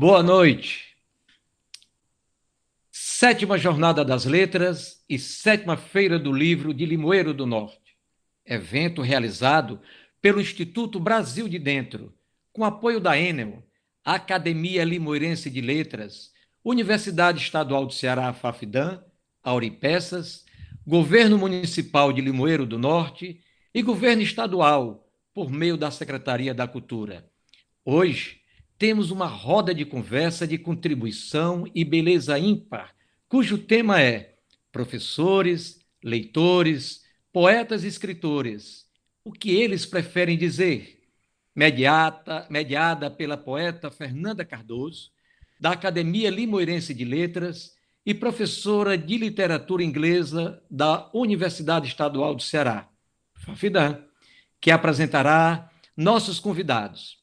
Boa noite. Sétima Jornada das Letras e Sétima Feira do Livro de Limoeiro do Norte. Evento realizado pelo Instituto Brasil de Dentro, com apoio da Enel, Academia Limoeirense de Letras, Universidade Estadual do Ceará, Fafidam, Auripeças, Governo Municipal de Limoeiro do Norte e Governo Estadual, por meio da Secretaria da Cultura. Hoje, temos uma roda de conversa de contribuição e beleza ímpar, cujo tema é professores, leitores, poetas e escritores. O que eles preferem dizer? Mediada pela poeta Fernanda Cardoso, da Academia Limoeirense de Letras e professora de literatura inglesa da Universidade Estadual do Ceará, Fafidam, que apresentará nossos convidados.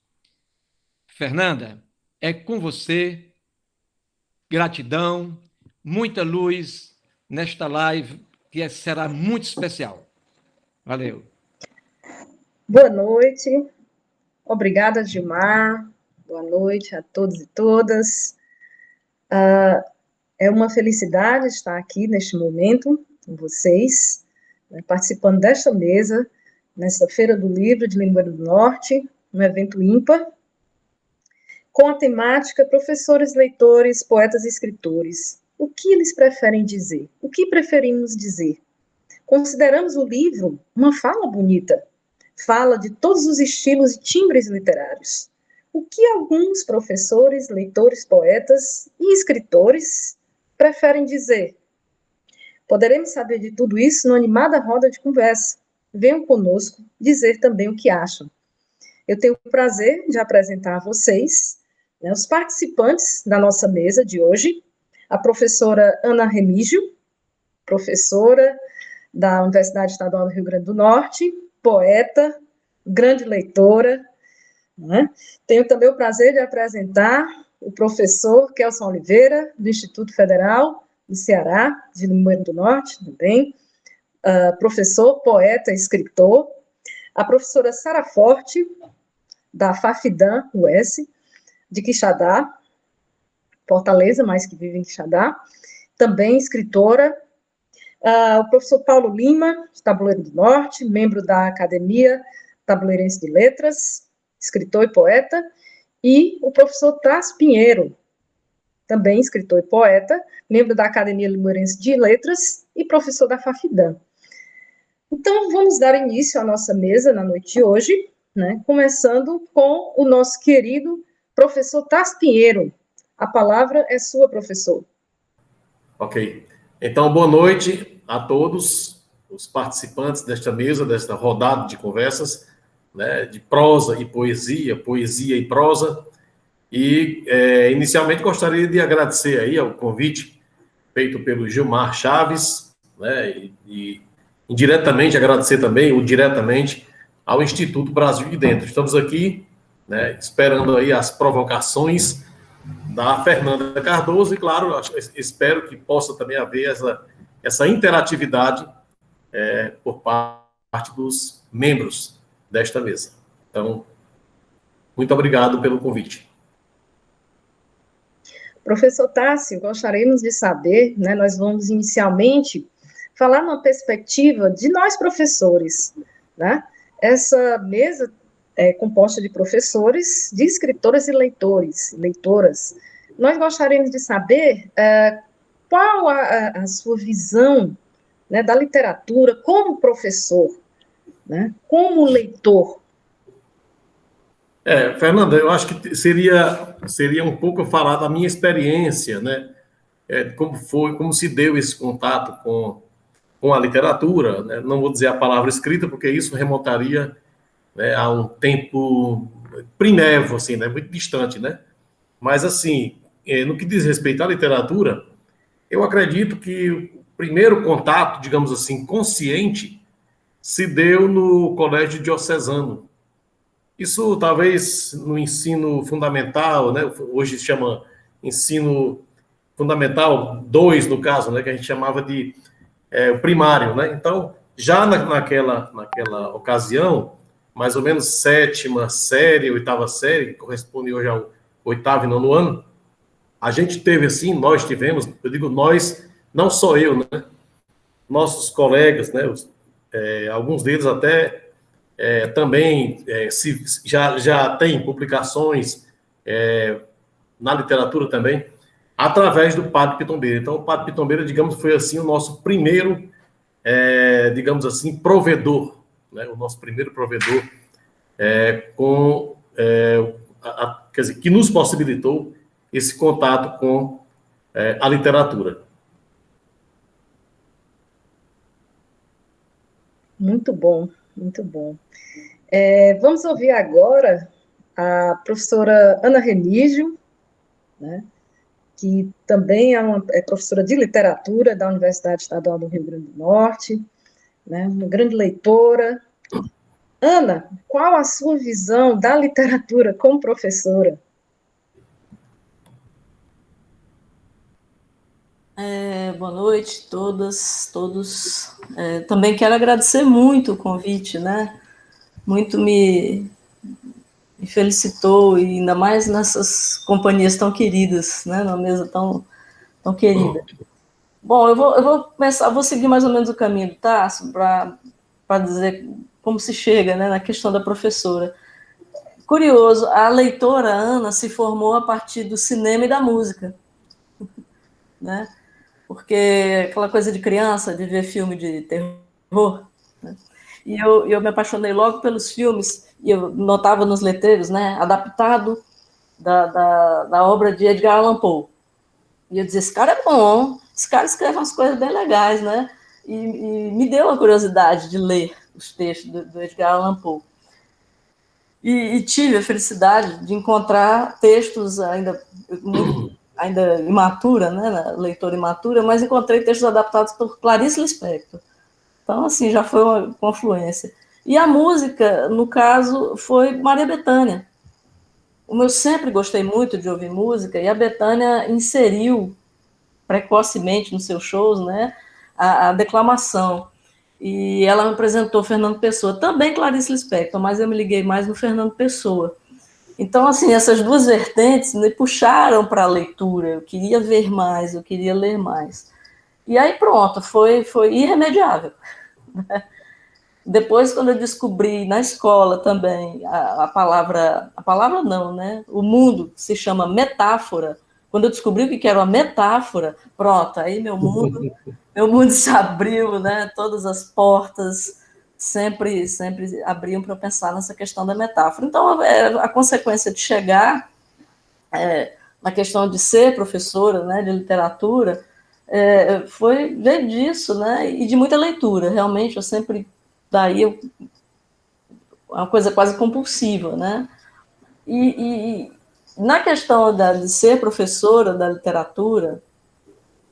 Fernanda, é com você. Gratidão, muita luz nesta live que será muito especial. Valeu. Boa noite. Obrigada, Gilmar. Boa noite a todos e todas. É uma felicidade estar aqui neste momento com vocês, participando desta mesa, nesta Feira do Livro de Limoeiro do Norte, um evento ímpar, com a temática professores, leitores, poetas e escritores. O que eles preferem dizer? O que preferimos dizer? Consideramos o livro uma fala bonita, fala de todos os estilos e timbres literários. O que alguns professores, leitores, poetas e escritores preferem dizer? Poderemos saber de tudo isso numa animada roda de conversa. Venham conosco dizer também o que acham. Eu tenho o prazer de apresentar a vocês, os participantes da nossa mesa de hoje, a professora Ana Remígio, professora da Universidade Estadual do Rio Grande do Norte, poeta, grande leitora. Tenho também o prazer de apresentar o professor Kelson Oliveira, do Instituto Federal do Ceará, de Limoeiro do Norte, também, professor, poeta, escritor, a professora Sara Forte, da Fafidam, US, de Quixadá, Fortaleza, mas que vive em Quixadá, também escritora, o professor Paulo Lima, de Tabuleiro do Norte, membro da Academia Tabuleirense de Letras, escritor e poeta, e o professor Tássio Pinheiro, também escritor e poeta, membro da Academia Limoeirense de Letras e professor da Fafidam. Então, vamos dar início à nossa mesa na noite de hoje, começando com o nosso querido professor Tássio Pinheiro. A palavra é sua, professor. Ok. Então, boa noite a todos os participantes desta mesa, desta rodada de conversas, de prosa e poesia, poesia e prosa. E, inicialmente, gostaria de agradecer aí ao convite feito pelo Gilmar Chaves, e indiretamente agradecer também, ou diretamente, ao Instituto Brasil de Dentro. Estamos aqui, esperando aí as provocações da Fernanda Cardoso e, claro, espero que possa também haver essa interatividade por parte dos membros desta mesa. Então, muito obrigado pelo convite. Professor Tássio, gostaríamos de saber, nós vamos inicialmente falar numa perspectiva de nós professores, Essa mesa é composta de professores, de escritores e leitoras. Nós gostaríamos de saber qual a sua visão da literatura como professor, como leitor. Fernanda, eu acho que seria um pouco falar da minha experiência, como se deu esse contato com a literatura, Não vou dizer a palavra escrita, porque isso remontaria a um tempo primevo, assim, muito distante, Mas, assim, no que diz respeito à literatura, eu acredito que o primeiro contato, digamos assim, consciente, se deu no Colégio Diocesano. Isso, talvez, no ensino fundamental, Hoje se chama ensino fundamental 2, no caso, que a gente chamava de o primário, Então, já naquela ocasião, mais ou menos 7ª série, 8ª série, que corresponde hoje ao 8º e 9º ano, a gente teve assim, nós tivemos, eu digo nós, não só eu, né? Nossos colegas, né? Alguns deles até também já tem publicações na literatura também, através do Padre Pitombeira. Então, o Padre Pitombeira, digamos, foi assim o nosso primeiro, digamos assim, provedor, né? O nosso primeiro provedor quer dizer, que nos possibilitou esse contato com a literatura. Muito bom, muito bom. Vamos ouvir agora a professora Ana Remígio, né, que também é professora de literatura da Universidade Estadual do Rio Grande do Norte, né, uma grande leitora. Ana, qual a sua visão da literatura como professora? Boa noite, todas, todos. Também quero agradecer muito o convite, né? Muito me felicitou, e ainda mais nessas companhias tão queridas, né? Numa mesa tão querida. Bom, eu vou começar, vou seguir mais ou menos o caminho do Tasso para dizer como se chega, né, na questão da professora. Curioso, a leitora Ana se formou a partir do cinema e da música, né? Porque aquela coisa de criança, de ver filme de terror, né? E eu me apaixonei logo pelos filmes, e eu notava nos letreiros, né, adaptado da obra de Edgar Allan Poe. E eu dizia, esse cara é bom, esse cara escreve umas coisas bem legais, né? E me deu a curiosidade de ler os textos do Edgar Allan Poe. E tive a felicidade de encontrar textos ainda imatura, né, leitora imatura, mas encontrei textos adaptados por Clarice Lispector. Então, assim, já foi uma confluência. E a música, no caso, foi Maria Bethânia. Eu sempre gostei muito de ouvir música, e a Bethânia inseriu precocemente nos seus shows, né, a declamação. E ela me apresentou Fernando Pessoa, também Clarice Lispector, mas eu me liguei mais no Fernando Pessoa. Então, assim, essas duas vertentes me puxaram para a leitura. Eu queria ver mais, eu queria ler mais. E aí, pronto, foi irremediável. Depois, quando eu descobri na escola também a palavra não, né? O mundo se chama metáfora. Quando eu descobri o que era uma metáfora, pronto, aí meu mundo se abriu, né? Todas as portas sempre abriam para eu pensar nessa questão da metáfora. Então, a consequência de chegar na questão de ser professora, né, de literatura, foi ver disso, né? E de muita leitura. Realmente, eu sempre daí uma coisa quase compulsiva, né? E na questão de ser professora da literatura,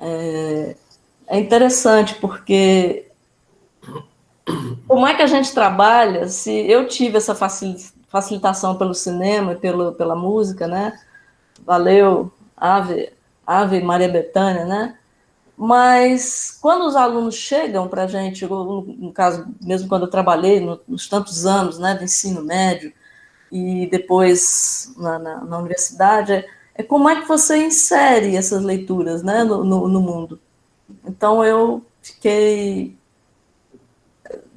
é interessante, porque como é que a gente trabalha se eu tive essa facilitação pelo cinema e pela música, né? Valeu, Ave Maria Bethânia, né? Mas quando os alunos chegam para a gente, no caso, mesmo quando eu trabalhei nos tantos anos, né, do ensino médio e depois na universidade, como é que você insere essas leituras, né, no mundo. Então, eu fiquei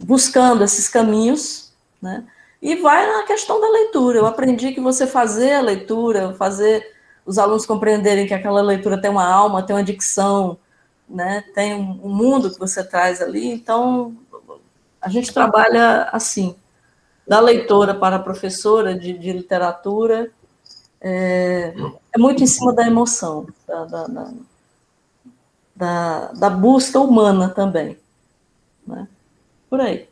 buscando esses caminhos, né, e vai na questão da leitura. Eu aprendi que você fazer a leitura, fazer os alunos compreenderem que aquela leitura tem uma alma, tem uma dicção, né, tem um mundo que você traz ali. Então, a gente trabalha assim, da leitora para a professora de literatura, é muito em cima da emoção, da busca humana também, né? Por aí.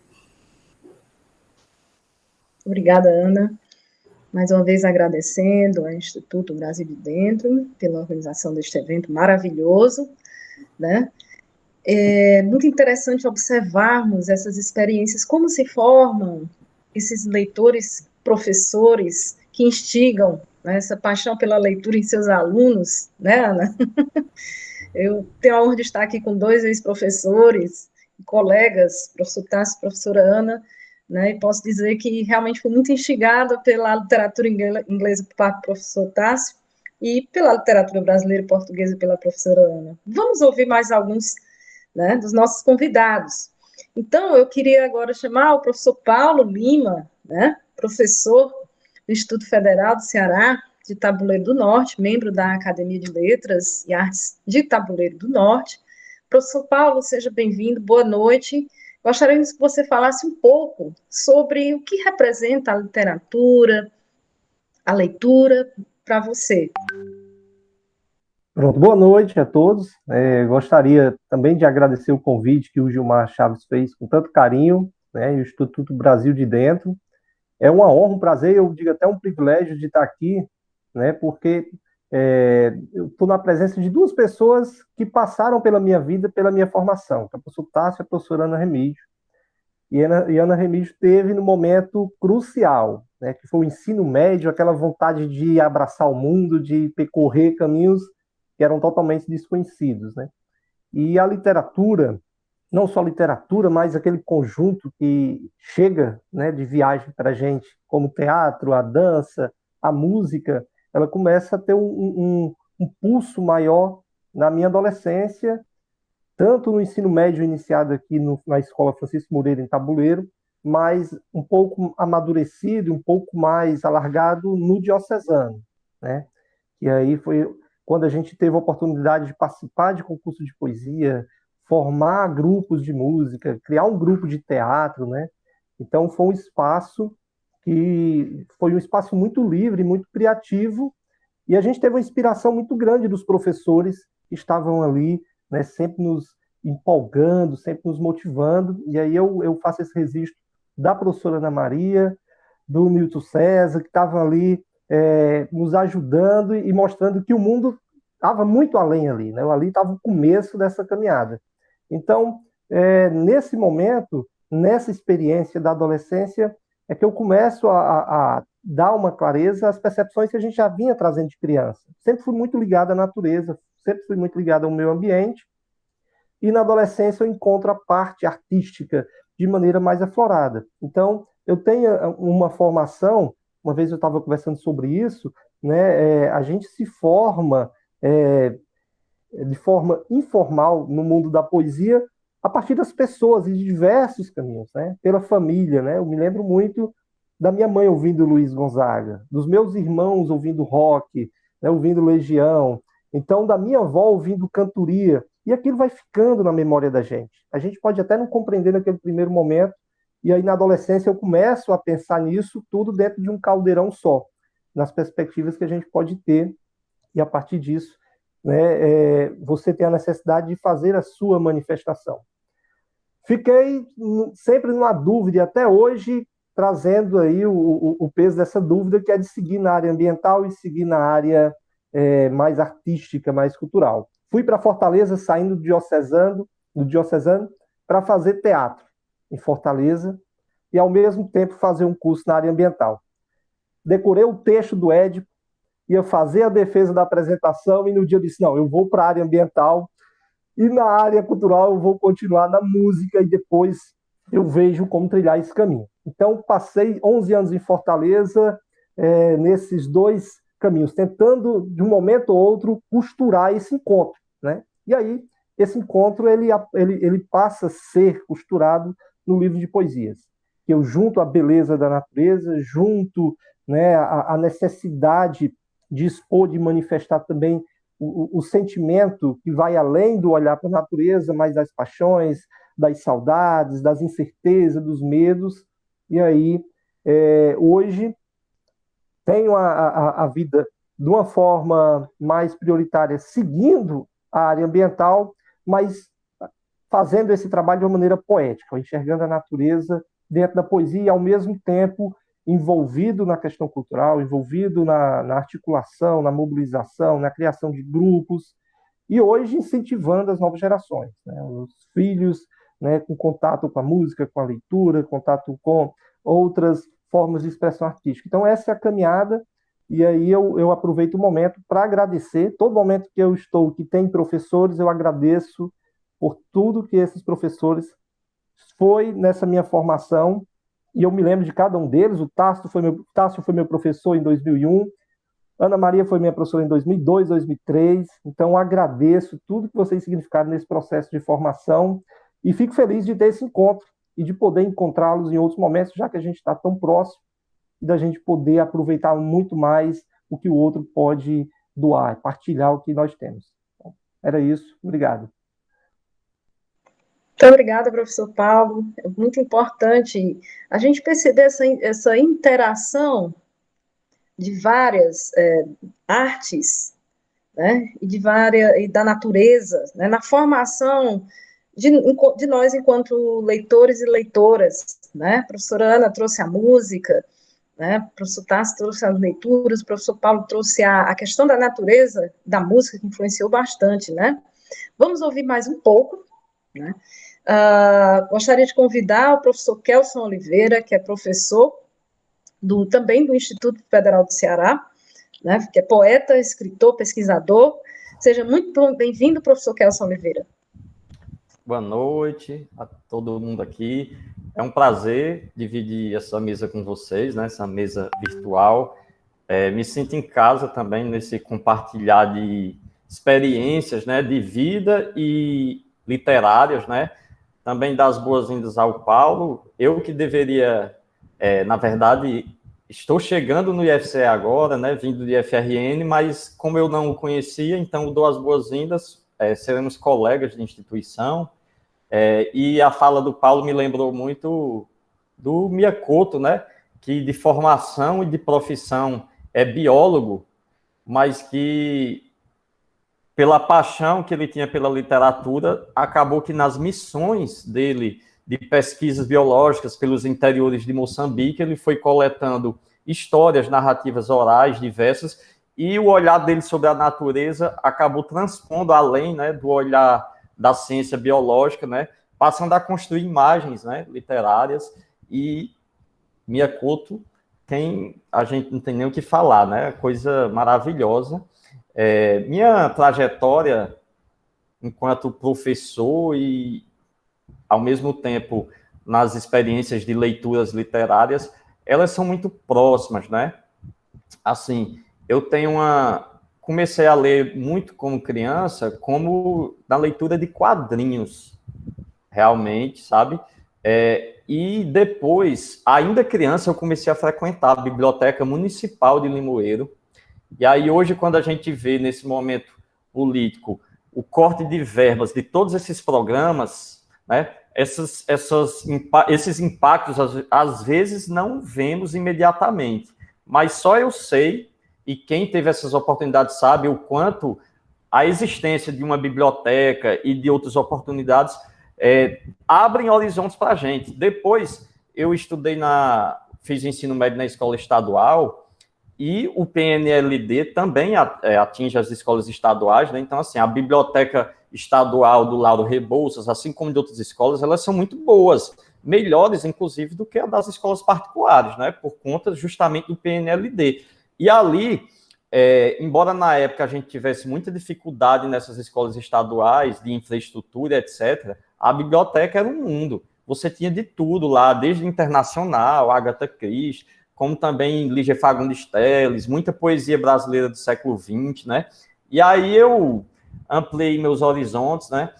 Obrigada, Ana. Mais uma vez agradecendo ao Instituto Brasil de Dentro pela organização deste evento maravilhoso, né? É muito interessante observarmos essas experiências, como se formam esses leitores, professores que instigam, né, essa paixão pela leitura em seus alunos, né, Ana? Eu tenho a honra de estar aqui com dois ex-professores, colegas, professor Tássio e professora Ana, né, e posso dizer que realmente fui muito instigada pela literatura inglesa por parte do professor Tássio, e pela literatura brasileira e portuguesa pela professora Ana. Vamos ouvir mais alguns, né, dos nossos convidados. Então, eu queria agora chamar o professor Paulo Lima, né, professor do Instituto Federal do Ceará, de Tabuleiro do Norte, membro da Academia de Letras e Artes de Tabuleiro do Norte. Professor Paulo, seja bem-vindo, boa noite. Gostaríamos que você falasse um pouco sobre o que representa a literatura, a leitura para você. Pronto, boa noite a todos. Gostaria também de agradecer o convite que o Gilmar Chaves fez com tanto carinho, né, e o Instituto Brasil de Dentro. É uma honra, um prazer, eu digo até um privilégio de estar aqui, né, porque eu estou na presença de duas pessoas que passaram pela minha vida, pela minha formação, que é o professor Tássio e a professora Ana Remídio. E Ana Remídio teve no momento crucial, né, que foi o ensino médio, aquela vontade de abraçar o mundo, de percorrer caminhos que eram totalmente desconhecidos, né? E a literatura, não só a literatura, mas aquele conjunto que chega, né, de viagem para a gente, como o teatro, a dança, a música, ela começa a ter um pulso maior na minha adolescência, tanto no ensino médio iniciado aqui na Escola Francisco Moreira, em Tabuleiro, mas um pouco amadurecido, um pouco mais alargado no diocesano, né? E aí foi quando a gente teve a oportunidade de participar de concurso de poesia, formar grupos de música, criar um grupo de teatro, né? Então foi um espaço muito livre, muito criativo, e a gente teve uma inspiração muito grande dos professores que estavam ali, né, sempre nos empolgando, sempre nos motivando, e aí eu faço esse registro da professora Ana Maria, do Nilton César, que estavam ali nos ajudando e mostrando que o mundo estava muito além ali, né? Ali estava o começo dessa caminhada. Então, nesse momento, nessa experiência da adolescência, é que eu começo a dar uma clareza às percepções que a gente já vinha trazendo de criança. Sempre fui muito ligado à natureza, sempre fui muito ligado ao meio ambiente, e na adolescência eu encontro a parte artística de maneira mais aflorada. Então, eu tenho uma formação. Uma vez eu estava conversando sobre isso, né? A gente se forma de forma informal no mundo da poesia a partir das pessoas e de diversos caminhos, né? Pela família, né? Eu me lembro muito da minha mãe ouvindo Luiz Gonzaga, dos meus irmãos ouvindo rock, né? Ouvindo Legião, então da minha avó ouvindo cantoria, e aquilo vai ficando na memória da gente. A gente pode até não compreender naquele primeiro momento, e aí, na adolescência, eu começo a pensar nisso tudo dentro de um caldeirão só, nas perspectivas que a gente pode ter, e a partir disso, né, você tem a necessidade de fazer a sua manifestação. Fiquei sempre numa dúvida, e até hoje, trazendo aí o peso dessa dúvida, que é de seguir na área ambiental e seguir na área mais artística, mais cultural. Fui para Fortaleza, saindo do diocesano, para fazer teatro em Fortaleza, e ao mesmo tempo fazer um curso na área ambiental. Decorei o texto do Édipo, ia fazer a defesa da apresentação, e no dia eu disse, não, eu vou para a área ambiental, e na área cultural eu vou continuar na música, e depois eu vejo como trilhar esse caminho. Então, passei 11 anos em Fortaleza, nesses dois caminhos, tentando, de um momento ou outro, costurar esse encontro, né? E aí, esse encontro, ele passa a ser costurado no livro de poesias. Eu junto a beleza da natureza, junto, né, a necessidade de expor, de manifestar também o sentimento que vai além do olhar para a natureza, mas das paixões, das saudades, das incertezas, dos medos. E aí, hoje, tenho a vida de uma forma mais prioritária, seguindo a área ambiental, mas fazendo esse trabalho de uma maneira poética, enxergando a natureza dentro da poesia e, ao mesmo tempo, envolvido na questão cultural, envolvido na articulação, na mobilização, na criação de grupos, e hoje incentivando as novas gerações, né? Os filhos, né, com contato com a música, com a leitura, contato com outras formas de expressão artística. Então, essa é a caminhada, e aí eu aproveito o momento para agradecer. Todo momento que eu estou, que tem professores, eu agradeço por tudo que esses professores foi nessa minha formação, e eu me lembro de cada um deles. O Tássio foi meu professor em 2001, Ana Maria foi minha professora em 2002, 2003, então agradeço tudo que vocês significaram nesse processo de formação e fico feliz de ter esse encontro e de poder encontrá-los em outros momentos, já que a gente está tão próximo, e da gente poder aproveitar muito mais o que o outro pode doar, partilhar o que nós temos. Então, era isso, obrigado. Muito obrigada, professor Paulo. É muito importante a gente perceber essa interação de várias artes, né, e da natureza, né, na formação de nós enquanto leitores e leitoras, né? A professora Ana trouxe a música, né? O professor Tassi trouxe as leituras, o professor Paulo trouxe a questão da natureza, da música, que influenciou bastante, né? Vamos ouvir mais um pouco, né? Gostaria de convidar o professor Kelson Oliveira, que é professor também do Instituto Federal do Ceará, né, que é poeta, escritor, pesquisador. Seja muito bem-vindo, professor Kelson Oliveira. Boa noite a todo mundo aqui. É um prazer dividir essa mesa com vocês, né, essa mesa virtual. Me sinto em casa também nesse compartilhar de experiências, né, de vida e literárias, né? Também dar as boas-vindas ao Paulo. Eu que deveria, na verdade, estou chegando no IFCE agora, né, vindo de FRN, mas como eu não o conhecia, então dou as boas-vindas, seremos colegas de instituição, e a fala do Paulo me lembrou muito do Miyakoto, né, que de formação e de profissão é biólogo, mas que pela paixão que ele tinha pela literatura, acabou que nas missões dele de pesquisas biológicas pelos interiores de Moçambique, ele foi coletando histórias, narrativas orais diversas, e o olhar dele sobre a natureza acabou transpondo além, né, do olhar da ciência biológica, né, passando a construir imagens, né, literárias, e Miyakoto, a gente não tem nem o que falar, né, coisa maravilhosa. Minha trajetória enquanto professor e, ao mesmo tempo, nas experiências de leituras literárias, elas são muito próximas, né? Assim, eu comecei a ler muito como criança, como na leitura de quadrinhos, realmente, sabe? E depois, ainda criança, eu comecei a frequentar a Biblioteca Municipal de Limoeiro. E aí, hoje, quando a gente vê, nesse momento político, o corte de verbas de todos esses programas, né, esses impactos, às vezes, não vemos imediatamente. Mas só eu sei, e quem teve essas oportunidades sabe, o quanto a existência de uma biblioteca e de outras oportunidades abrem horizontes para a gente. Depois, eu fiz ensino médio na escola estadual, e o PNLD também atinge as escolas estaduais, né? Então, assim, a biblioteca estadual do Lauro Rebouças, assim como de outras escolas, elas são muito boas, melhores, inclusive, do que a das escolas particulares, né? Por conta justamente do PNLD. E ali, embora na época a gente tivesse muita dificuldade nessas escolas estaduais, de infraestrutura, etc., a biblioteca era um mundo. Você tinha de tudo lá, desde internacional, Agatha Christie, como também Lígia Fagundes Telles, muita poesia brasileira do século XX, né? E aí eu ampliei meus horizontes, né?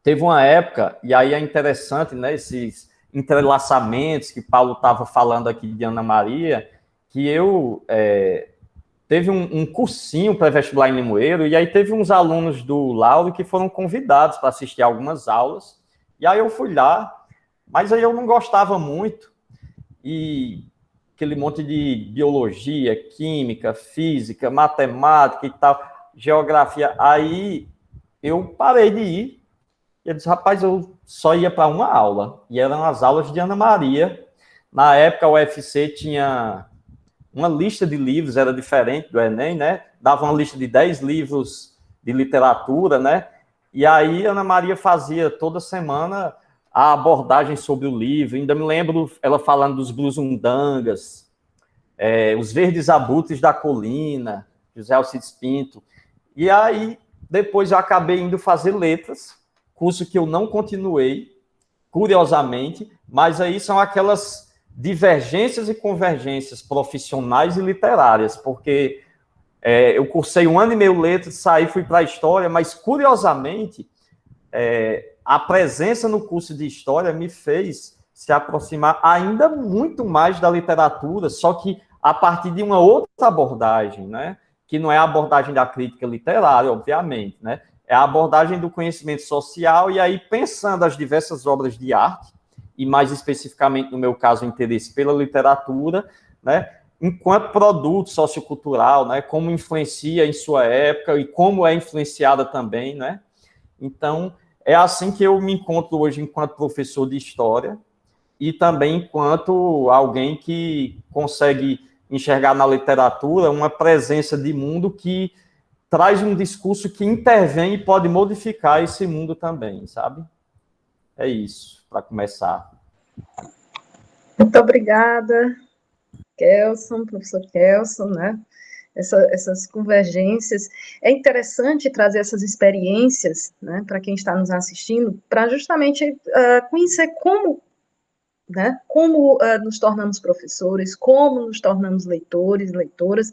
Teve uma época, e aí é interessante, né, esses entrelaçamentos que Paulo estava falando aqui de Ana Maria, que eu teve um cursinho pré-vestibular em Limoeiro, e aí teve uns alunos do Lauro que foram convidados para assistir algumas aulas, e aí eu fui lá, mas aí eu não gostava muito, e aquele monte de biologia, química, física, matemática e tal, geografia. Aí eu parei de ir. E eu disse, rapaz, eu só ia para uma aula. E eram as aulas de Ana Maria. Na época, o UFC tinha uma lista de livros, era diferente do Enem, né? Dava uma lista de 10 livros de literatura, né? E aí, Ana Maria fazia toda semana a abordagem sobre o livro. Ainda me lembro ela falando dos Blusundangas, Os Verdes Abutres da Colina, José Alcides Pinto. E aí, depois eu acabei indo fazer letras, curso que eu não continuei, curiosamente, mas aí são aquelas divergências e convergências profissionais e literárias, porque Eu cursei 1 ano e meio letras, saí, fui para a História, mas, curiosamente, a presença no curso de História me fez se aproximar ainda muito mais da literatura, só que a partir de uma outra abordagem, né? Que não é a abordagem da crítica literária, obviamente, né? É a abordagem do conhecimento social, e aí pensando as diversas obras de arte, e mais especificamente, no meu caso, o interesse pela literatura, né? Enquanto produto sociocultural, né? Como influencia em sua época e como é influenciada também, né? Então, é assim que eu me encontro hoje enquanto professor de História e também enquanto alguém que consegue enxergar na literatura uma presença de mundo que traz um discurso que intervém e pode modificar esse mundo também, sabe? É isso, para começar. Muito obrigada, Kelson, professor Kelson, né? Essas convergências. É interessante trazer essas experiências, né, para quem está nos assistindo, para justamente conhecer como, né, como nos tornamos professores, como nos tornamos leitores, leitoras,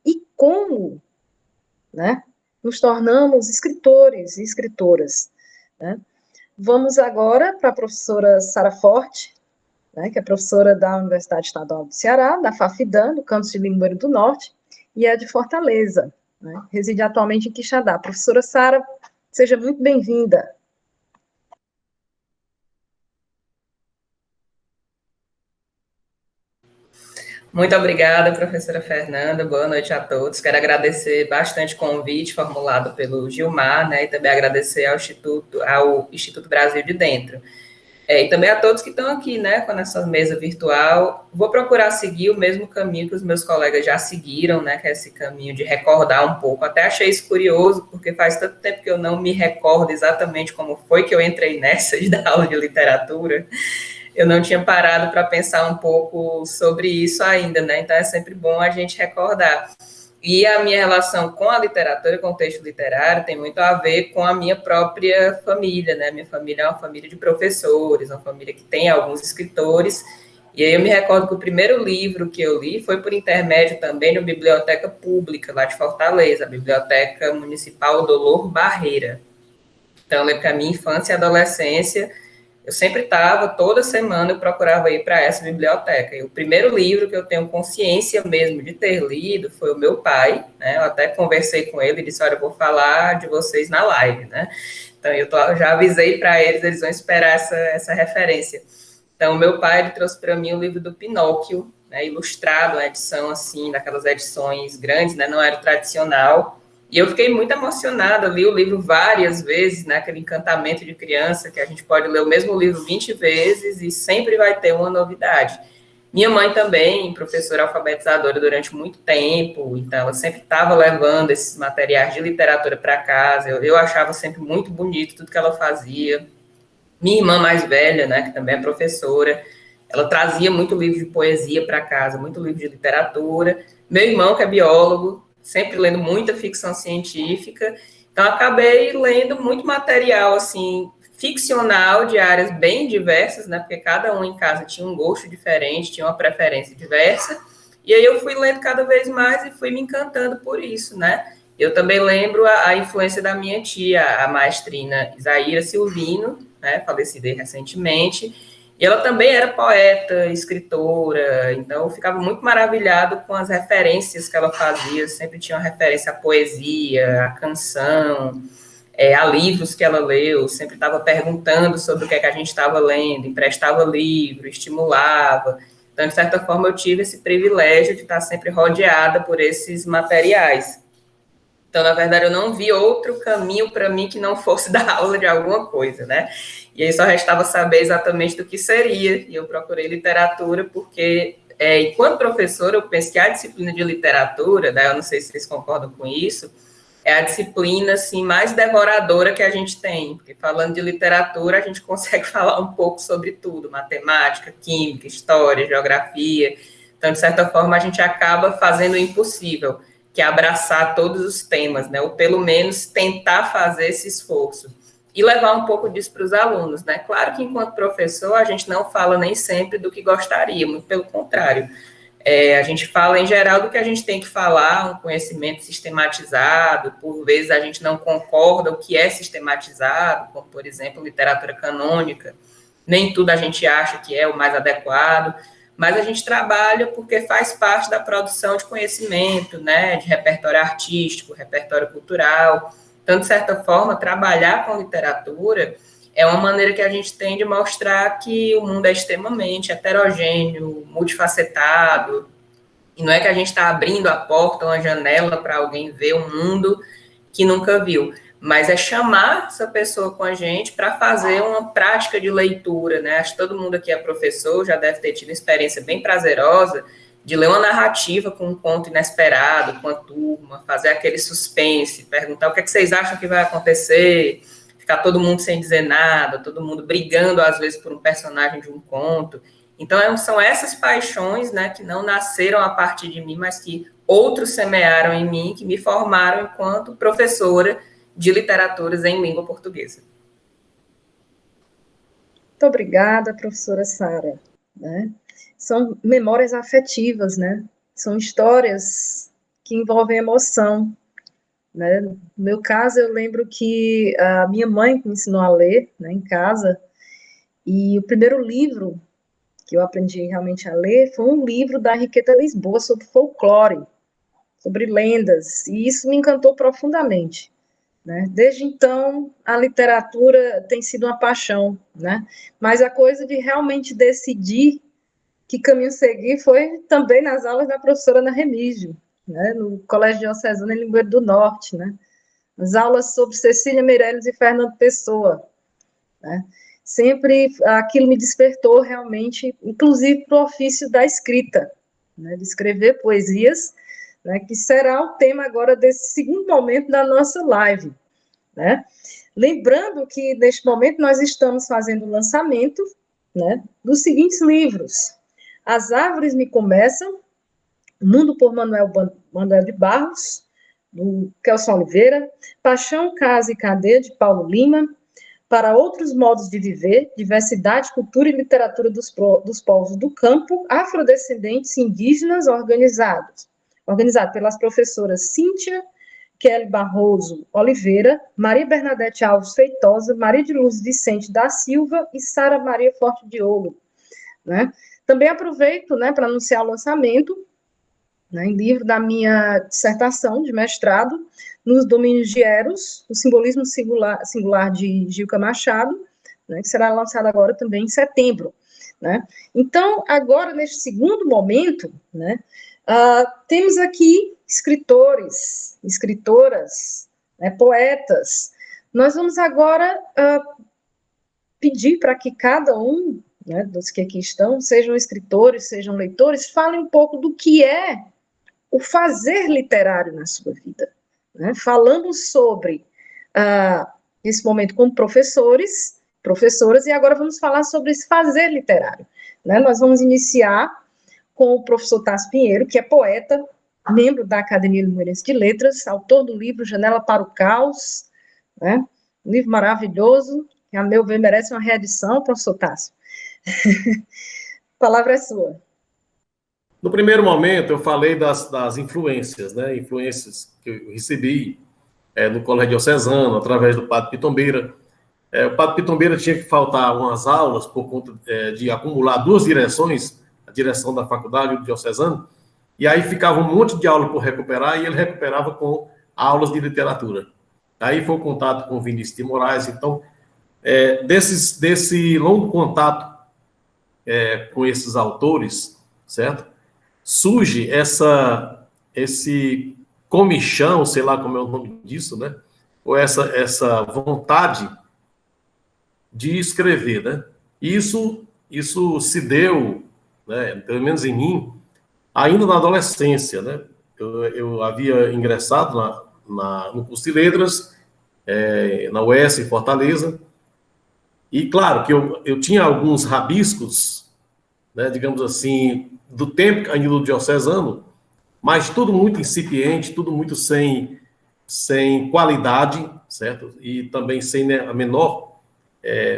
e como, né, nos tornamos escritores e escritoras, né? Vamos agora para a professora Sara Forte, né, que é professora da Universidade Estadual do Ceará, da FAFIDAN, do campus de Limoeiro do Norte, e é de Fortaleza, né? Reside atualmente em Quixadá. Professora Sara, seja muito bem-vinda. Muito obrigada, professora Fernanda. Boa noite a todos. Quero agradecer bastante o convite formulado pelo Gilmar, né, e também agradecer ao Instituto Brasil de Dentro. E também a todos que estão aqui, né, com essa mesa virtual. Vou procurar seguir o mesmo caminho que os meus colegas já seguiram, né, que é esse caminho de recordar um pouco. Até achei isso curioso, porque faz tanto tempo que eu não me recordo exatamente como foi que eu entrei nessa de dar aula de literatura. Eu não tinha parado para pensar um pouco sobre isso ainda, né, então é sempre bom a gente recordar. E a minha relação com a literatura, com o texto literário, tem muito a ver com a minha própria família, né? Minha família é uma família de professores, uma família que tem alguns escritores. E aí eu me recordo que o primeiro livro que eu li foi por intermédio também de uma biblioteca pública lá de Fortaleza, a Biblioteca Municipal Dolor Barreira. Então, eu lembro que a minha infância e adolescência, eu sempre estava, toda semana eu procurava ir para essa biblioteca. E o primeiro livro que eu tenho consciência mesmo de ter lido foi o meu pai, né? Eu até conversei com ele e disse, olha, eu vou falar de vocês na live, né? Então, eu já avisei para eles vão esperar essa referência. Então, o meu pai, ele trouxe para mim o livro do Pinóquio, né, ilustrado, uma edição assim, daquelas edições grandes, né? Não era o tradicional. E eu fiquei muito emocionada, li o livro várias vezes, né, aquele encantamento de criança, que a gente pode ler o mesmo livro 20 vezes e sempre vai ter uma novidade. Minha mãe também, professora alfabetizadora durante muito tempo, então ela sempre estava levando esses materiais de literatura para casa, eu achava sempre muito bonito tudo que ela fazia. Minha irmã mais velha, né, que também é professora, ela trazia muito livro de poesia para casa, muito livro de literatura. Meu irmão, que é biólogo, sempre lendo muita ficção científica, então acabei lendo muito material, assim, ficcional, de áreas bem diversas, né, porque cada um em casa tinha um gosto diferente, tinha uma preferência diversa, e aí eu fui lendo cada vez mais e fui me encantando por isso, né. Eu também lembro a influência da minha tia, a maestrina Isaíra Silvino, né, falecida recentemente, e ela também era poeta, escritora, então eu ficava muito maravilhado com as referências que ela fazia, sempre tinha uma referência à poesia, à canção, a livros que ela leu, sempre estava perguntando sobre o que a gente estava lendo, emprestava livro, estimulava. Então, de certa forma, eu tive esse privilégio de estar sempre rodeada por esses materiais. Então, na verdade, eu não vi outro caminho para mim que não fosse dar aula de alguma coisa, né? E aí só restava saber exatamente do que seria, e eu procurei literatura porque, enquanto professora, eu penso que a disciplina de literatura, né, eu não sei se vocês concordam com isso, é a disciplina, assim, mais devoradora que a gente tem, porque falando de literatura, a gente consegue falar um pouco sobre tudo, matemática, química, história, geografia, então, de certa forma, a gente acaba fazendo o impossível, que é abraçar todos os temas, né, ou pelo menos tentar fazer esse esforço. E levar um pouco disso para os alunos, né? Claro que, enquanto professor, a gente não fala nem sempre do que gostaria, muito pelo contrário. A gente fala, em geral, do que a gente tem que falar, um conhecimento sistematizado, por vezes a gente não concorda o que é sistematizado, como, por exemplo, literatura canônica, nem tudo a gente acha que é o mais adequado, mas a gente trabalha porque faz parte da produção de conhecimento, né, de repertório artístico, repertório cultural. Então, de certa forma, trabalhar com literatura é uma maneira que a gente tem de mostrar que o mundo é extremamente heterogêneo, multifacetado, e não é que a gente está abrindo a porta, uma janela para alguém ver um mundo que nunca viu, mas é chamar essa pessoa com a gente para fazer uma prática de leitura, né? Acho que todo mundo aqui é professor, já deve ter tido uma experiência bem prazerosa de ler uma narrativa com um conto inesperado, com a turma, fazer aquele suspense, perguntar o que é que vocês acham que vai acontecer, ficar todo mundo sem dizer nada, todo mundo brigando, às vezes, por um personagem de um conto. Então, são essas paixões, né, que não nasceram a partir de mim, mas que outros semearam em mim, que me formaram enquanto professora de literaturas em língua portuguesa. Muito obrigada, professora Sara. Né? São memórias afetivas, né? São histórias que envolvem emoção. Né? No meu caso, eu lembro que a minha mãe me ensinou a ler, né, em casa, e o primeiro livro que eu aprendi realmente a ler foi um livro da Henriqueta Lisboa sobre folclore, sobre lendas, e isso me encantou profundamente. Né? Desde então, a literatura tem sido uma paixão, né? Mas a coisa de realmente decidir que caminho seguir foi também nas aulas da professora Ana Remígio, né? No Colégio Diocesano em Limoeiro do Norte, né? As aulas sobre Cecília Meirelles e Fernando Pessoa, né? Sempre aquilo me despertou realmente, inclusive para o ofício da escrita, né? De escrever poesias, né? Que será o tema agora desse segundo momento da nossa live, né? Lembrando que, neste momento, nós estamos fazendo o lançamento, né, dos seguintes livros: As Árvores Me Começam, Mundo por Manuel de Barros, do Kelson Oliveira, Paixão, Casa e Cadeia, de Paulo Lima, Para Outros Modos de Viver, Diversidade, Cultura e Literatura dos Povos do Campo, Afrodescendentes e Indígenas, organizado pelas professoras Cíntia Kelly Barroso Oliveira, Maria Bernadette Alves Feitosa, Maria de Luz Vicente da Silva e Sara Maria Forte Diogo. Né? Também aproveito, né, para anunciar o lançamento, né, em livro da minha dissertação de mestrado, nos domínios de Eros, o simbolismo singular de Gilca Machado, né, que será lançado agora também em setembro. Né? Então, agora, neste segundo momento, né, temos aqui escritores, escritoras, né, poetas. Nós vamos agora pedir para que cada um, né, dos que aqui estão, sejam escritores, sejam leitores, falem um pouco do que é o fazer literário na sua vida. Né? Falamos sobre esse momento como professores, professoras, e agora vamos falar sobre esse fazer literário. Né? Nós vamos iniciar com o professor Tássio Pinheiro, que é poeta, membro da Academia Limoeirense de Letras, autor do livro Janela para o Caos, né? Um livro maravilhoso, que, a meu ver, merece uma reedição, professor Tássio. A palavra é sua. No primeiro momento, eu falei das influências, né? Influências que eu recebi no Colégio Diocesano, através do Padre Pitombeira. O Padre Pitombeira tinha que faltar umas aulas por conta de acumular duas direções, a direção da faculdade e o Diocesano, e aí ficava um monte de aula por recuperar, e ele recuperava com aulas de literatura. Aí foi o contato com o Vinícius de Moraes. Então, desse longo contato com esses autores, certo? Surge esse comichão, sei lá como é o nome disso, né? Ou essa vontade de escrever, né? Isso se deu, né, pelo menos em mim, ainda na adolescência, né? Eu havia ingressado no curso de letras, na UES, em Fortaleza, e claro que eu tinha alguns rabiscos, né, digamos assim, do tempo ainda do diocesano, mas tudo muito incipiente, tudo muito sem qualidade, certo? E também sem, né, a menor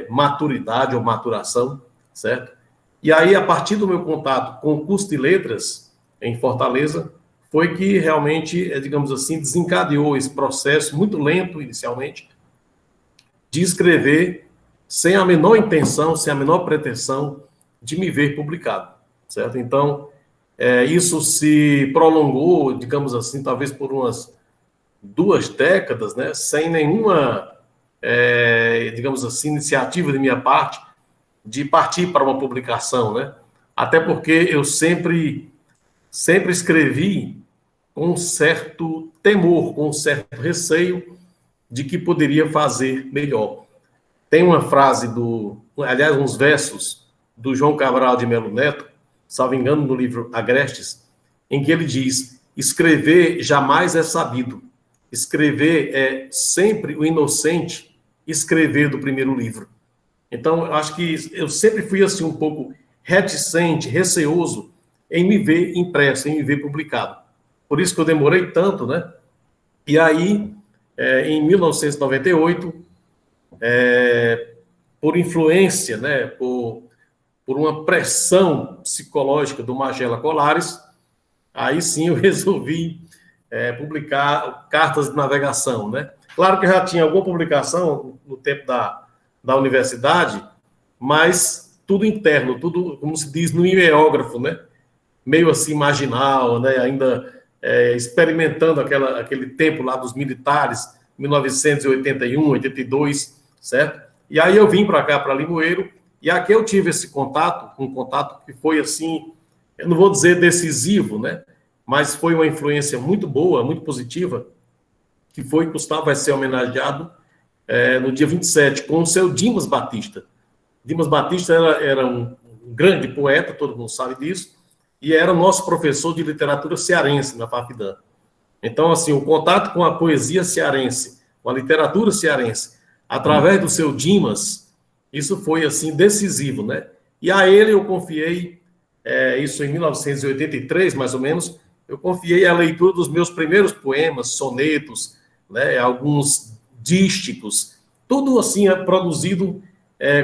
maturidade ou maturação, certo? E aí, a partir do meu contato com o curso de letras, em Fortaleza, foi que realmente, digamos assim, desencadeou esse processo muito lento, inicialmente, de escrever sem a menor intenção, sem a menor pretensão de me ver publicado, certo? Então, isso se prolongou, digamos assim, talvez por umas 2 décadas, né, sem nenhuma, digamos assim, iniciativa de minha parte de partir para uma publicação, né? Até porque eu sempre escrevi com um certo temor, com um certo receio de que poderia fazer melhor. Tem uma frase aliás, uns versos do João Cabral de Melo Neto, salvo engano, no livro Agrestes, em que ele diz: escrever jamais é sabido. Escrever é sempre o inocente escrever do primeiro livro. Então, eu acho que eu sempre fui assim um pouco reticente, receoso em me ver impresso, em me ver publicado. Por isso que eu demorei tanto, né? E aí, em 1998, por influência, né, por uma pressão psicológica do Magela Colares, aí sim eu resolvi publicar cartas de navegação, né? Claro que eu já tinha alguma publicação no tempo da universidade, mas tudo interno, tudo, como se diz, no mimeógrafo, né? Meio assim, marginal, né? Ainda experimentando aquele tempo lá dos militares, 1981, 82, certo? E aí eu vim para cá, para Limoeiro, e aqui eu tive esse contato, um contato que foi assim, eu não vou dizer decisivo, né? Mas foi uma influência muito boa, muito positiva, que foi que Gustavo vai ser homenageado no dia 27, com o seu Dimas Batista. Dimas Batista era um grande poeta, todo mundo sabe disso, e era nosso professor de literatura cearense na FAFIDAN. Então, assim, o contato com a poesia cearense, com a literatura cearense, através do seu Dimas, isso foi, assim, decisivo, né? E a ele eu confiei, isso em 1983, mais ou menos, eu confiei a leitura dos meus primeiros poemas, sonetos, né, alguns dísticos, tudo assim produzido,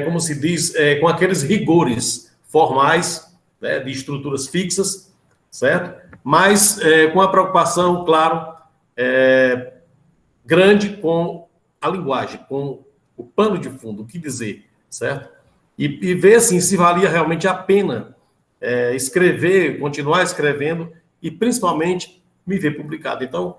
como se diz, com aqueles rigores formais, né, de estruturas fixas, certo? Mas com a preocupação, claro, grande com a linguagem, com o pano de fundo, o que dizer, certo? E ver assim, se valia realmente a pena escrever, continuar escrevendo e principalmente me ver publicado. Então,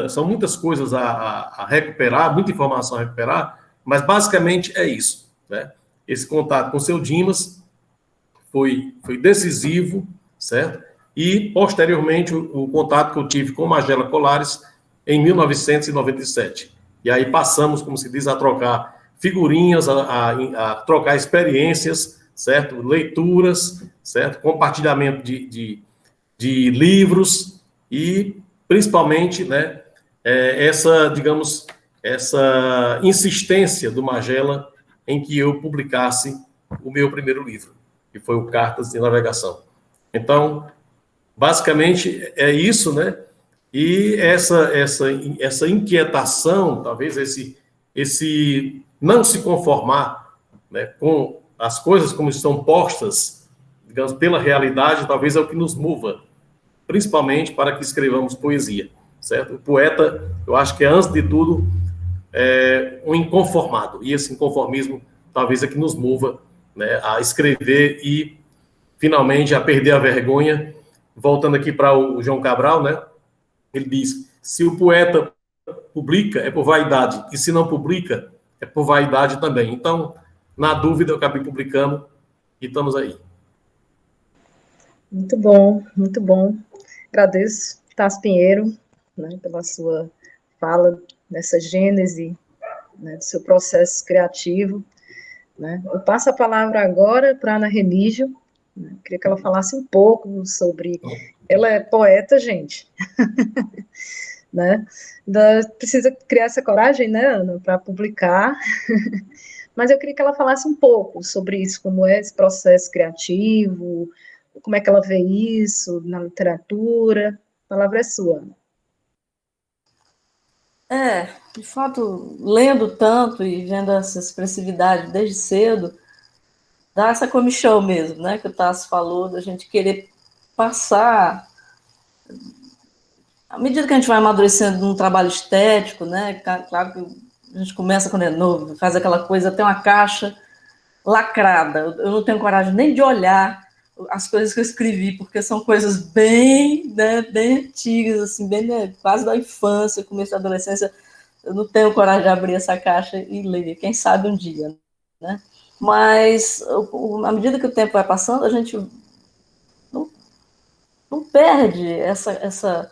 são muitas coisas a recuperar, muita informação a recuperar, mas basicamente é isso, né? Esse contato com o seu Dimas foi decisivo, certo? E, posteriormente, o contato que eu tive com Magela Colares em 1997. E aí passamos, como se diz, a trocar figurinhas, a trocar experiências, certo? Leituras, certo? Compartilhamento de livros e, principalmente, né, essa insistência do Magela em que eu publicasse o meu primeiro livro, que foi o Cartas de Navegação. Então, basicamente, é isso, né? E essa inquietação, talvez esse não se conformar, né, com as coisas como estão postas, digamos, pela realidade, talvez é o que nos mova, principalmente para que escrevamos poesia, certo? O poeta, eu acho que é, antes de tudo, um inconformado, e esse inconformismo talvez é que nos mova, né, a escrever e, finalmente, a perder a vergonha. Voltando aqui para o João Cabral, né, ele diz: se o poeta publica, é por vaidade, e se não publica, é por vaidade também. Então, na dúvida, eu acabei publicando e estamos aí. Muito bom, muito bom. Agradeço, Tasso Pinheiro, né, pela sua fala nessa gênese, né, do seu processo criativo, né. Eu passo a palavra agora para a Ana Remígio, né. Queria que ela falasse um pouco sobre... Ela é poeta, gente, né, precisa criar essa coragem, né, Ana, para publicar, mas eu queria que ela falasse um pouco sobre isso, como é esse processo criativo, como é que ela vê isso na literatura. A palavra é sua, Ana. De fato, lendo tanto e vendo essa expressividade desde cedo, dá essa comichão mesmo, né, que o Tasso falou, da gente querer passar, à medida que a gente vai amadurecendo num trabalho estético, né? Claro que a gente começa quando é novo, faz aquela coisa, tem uma caixa lacrada. Eu não tenho coragem nem de olhar as coisas que eu escrevi, porque são coisas bem, né, bem antigas, assim, bem, né, quase da infância, começo da adolescência. Eu não tenho coragem de abrir essa caixa e ler, quem sabe um dia, né? Mas, à medida que o tempo vai passando, a gente não perde essa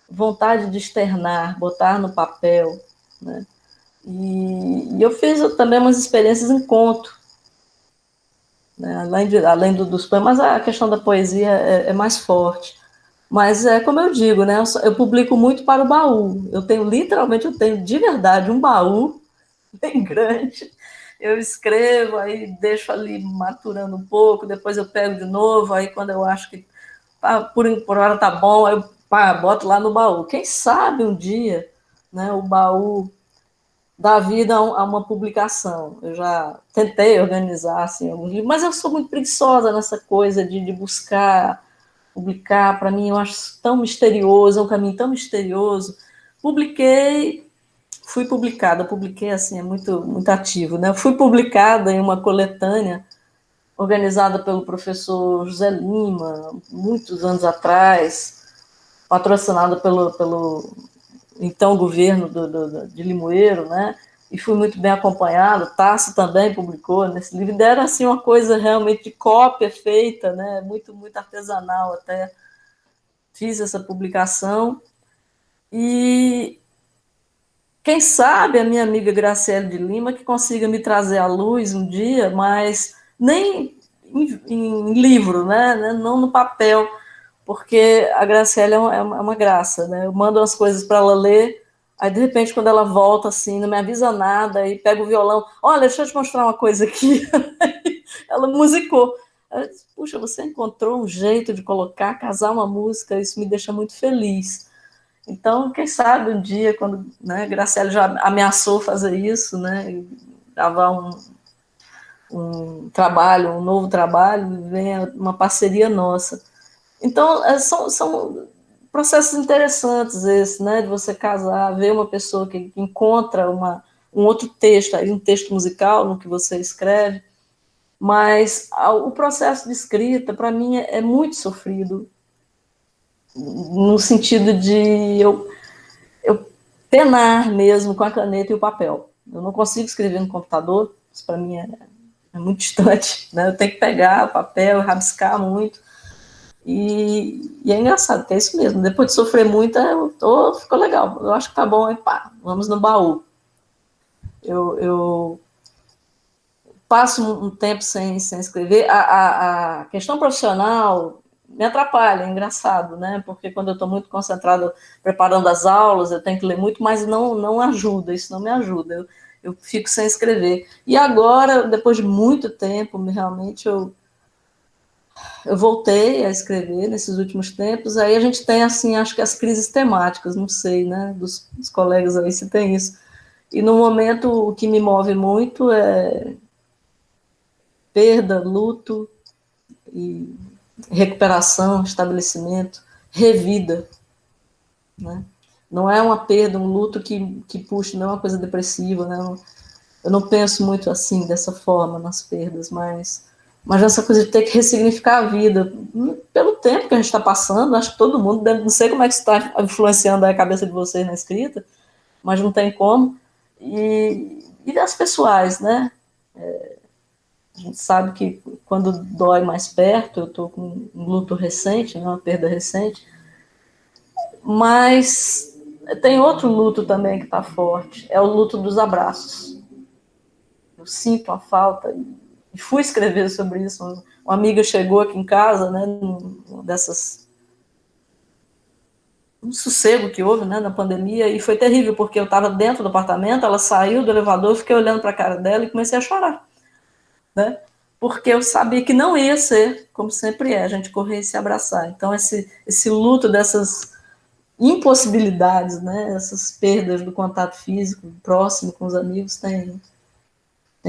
vontade de externar, botar no papel, né? E eu fiz também umas experiências em conto, né? Além dos poemas, a questão da poesia é mais forte. Mas é como eu digo, né? Eu publico muito para o baú. Literalmente, eu tenho de verdade um baú bem grande. Eu escrevo, aí deixo ali maturando um pouco, depois eu pego de novo, aí quando eu acho que por hora tá bom, aí eu boto lá no baú. Quem sabe um dia, né, o baú dá vida a uma publicação. Eu já tentei organizar assim, alguns livros, mas eu sou muito preguiçosa nessa coisa de buscar publicar. Para mim, eu acho tão misterioso, é um caminho tão misterioso. Fui publicada, publiquei assim, é muito, muito ativo, né? Fui publicada em uma coletânea organizada pelo professor José Lima, muitos anos atrás, patrocinada pelo então governo de Limoeiro, né? E fui muito bem acompanhado. Tasso também publicou nesse livro. Deram assim uma coisa realmente de cópia feita, né? Muito, muito artesanal até. Fiz essa publicação e quem sabe a minha amiga Graciele de Lima que consiga me trazer à luz um dia, mas nem em livro, né? Não no papel, porque a Graciele é uma graça, né? Eu mando umas coisas para ela ler, aí de repente quando ela volta assim, não me avisa nada, aí pega o violão, olha, deixa eu te mostrar uma coisa aqui. Ela musicou. Eu disse, puxa, você encontrou um jeito de casar uma música, isso me deixa muito feliz. Então, quem sabe um dia, quando, né, Graciele já ameaçou fazer isso, né, gravar um novo trabalho, venha uma parceria nossa. Então, são processos interessantes esses, né, de você casar, ver uma pessoa que encontra um outro texto, um texto musical no que você escreve, mas o processo de escrita, para mim, é muito sofrido, no sentido de eu penar mesmo com a caneta e o papel. Eu não consigo escrever no computador, isso para mim é muito distante, né? Eu tenho que pegar o papel, rabiscar muito, e é engraçado, que é isso mesmo, depois de sofrer muito, ficou legal, eu acho que tá bom, e vamos no baú. Eu passo um tempo sem escrever, a questão profissional me atrapalha, é engraçado, né? Porque quando eu estou muito concentrada preparando as aulas, eu tenho que ler muito, mas não ajuda, isso não me ajuda, eu fico sem escrever. E agora, depois de muito tempo, realmente eu voltei a escrever nesses últimos tempos, aí a gente tem, assim, acho que as crises temáticas, não sei, né, dos colegas aí se tem isso. E no momento o que me move muito é perda, luto e recuperação, estabelecimento, revida, né? Não é uma perda, um luto que puxa, não é uma coisa depressiva, né? Eu não penso muito assim, dessa forma, nas perdas, mas essa coisa de ter que ressignificar a vida, pelo tempo que a gente está passando, acho que todo mundo, não sei como é que isso está influenciando a cabeça de vocês na escrita, mas não tem como, e as pessoais, né? A gente sabe que quando dói mais perto, eu estou com um luto recente, uma perda recente, mas tem outro luto também que está forte, é o luto dos abraços. Eu sinto a falta, e fui escrever sobre isso. Uma amiga chegou aqui em casa, né, um sossego que houve, né, na pandemia, e foi terrível, porque eu estava dentro do apartamento, ela saiu do elevador, eu fiquei olhando para a cara dela e comecei a chorar, né? Porque eu sabia que não ia ser como sempre é, a gente correr e se abraçar. Então, esse luto dessas impossibilidades, né, essas perdas do contato físico próximo com os amigos, tem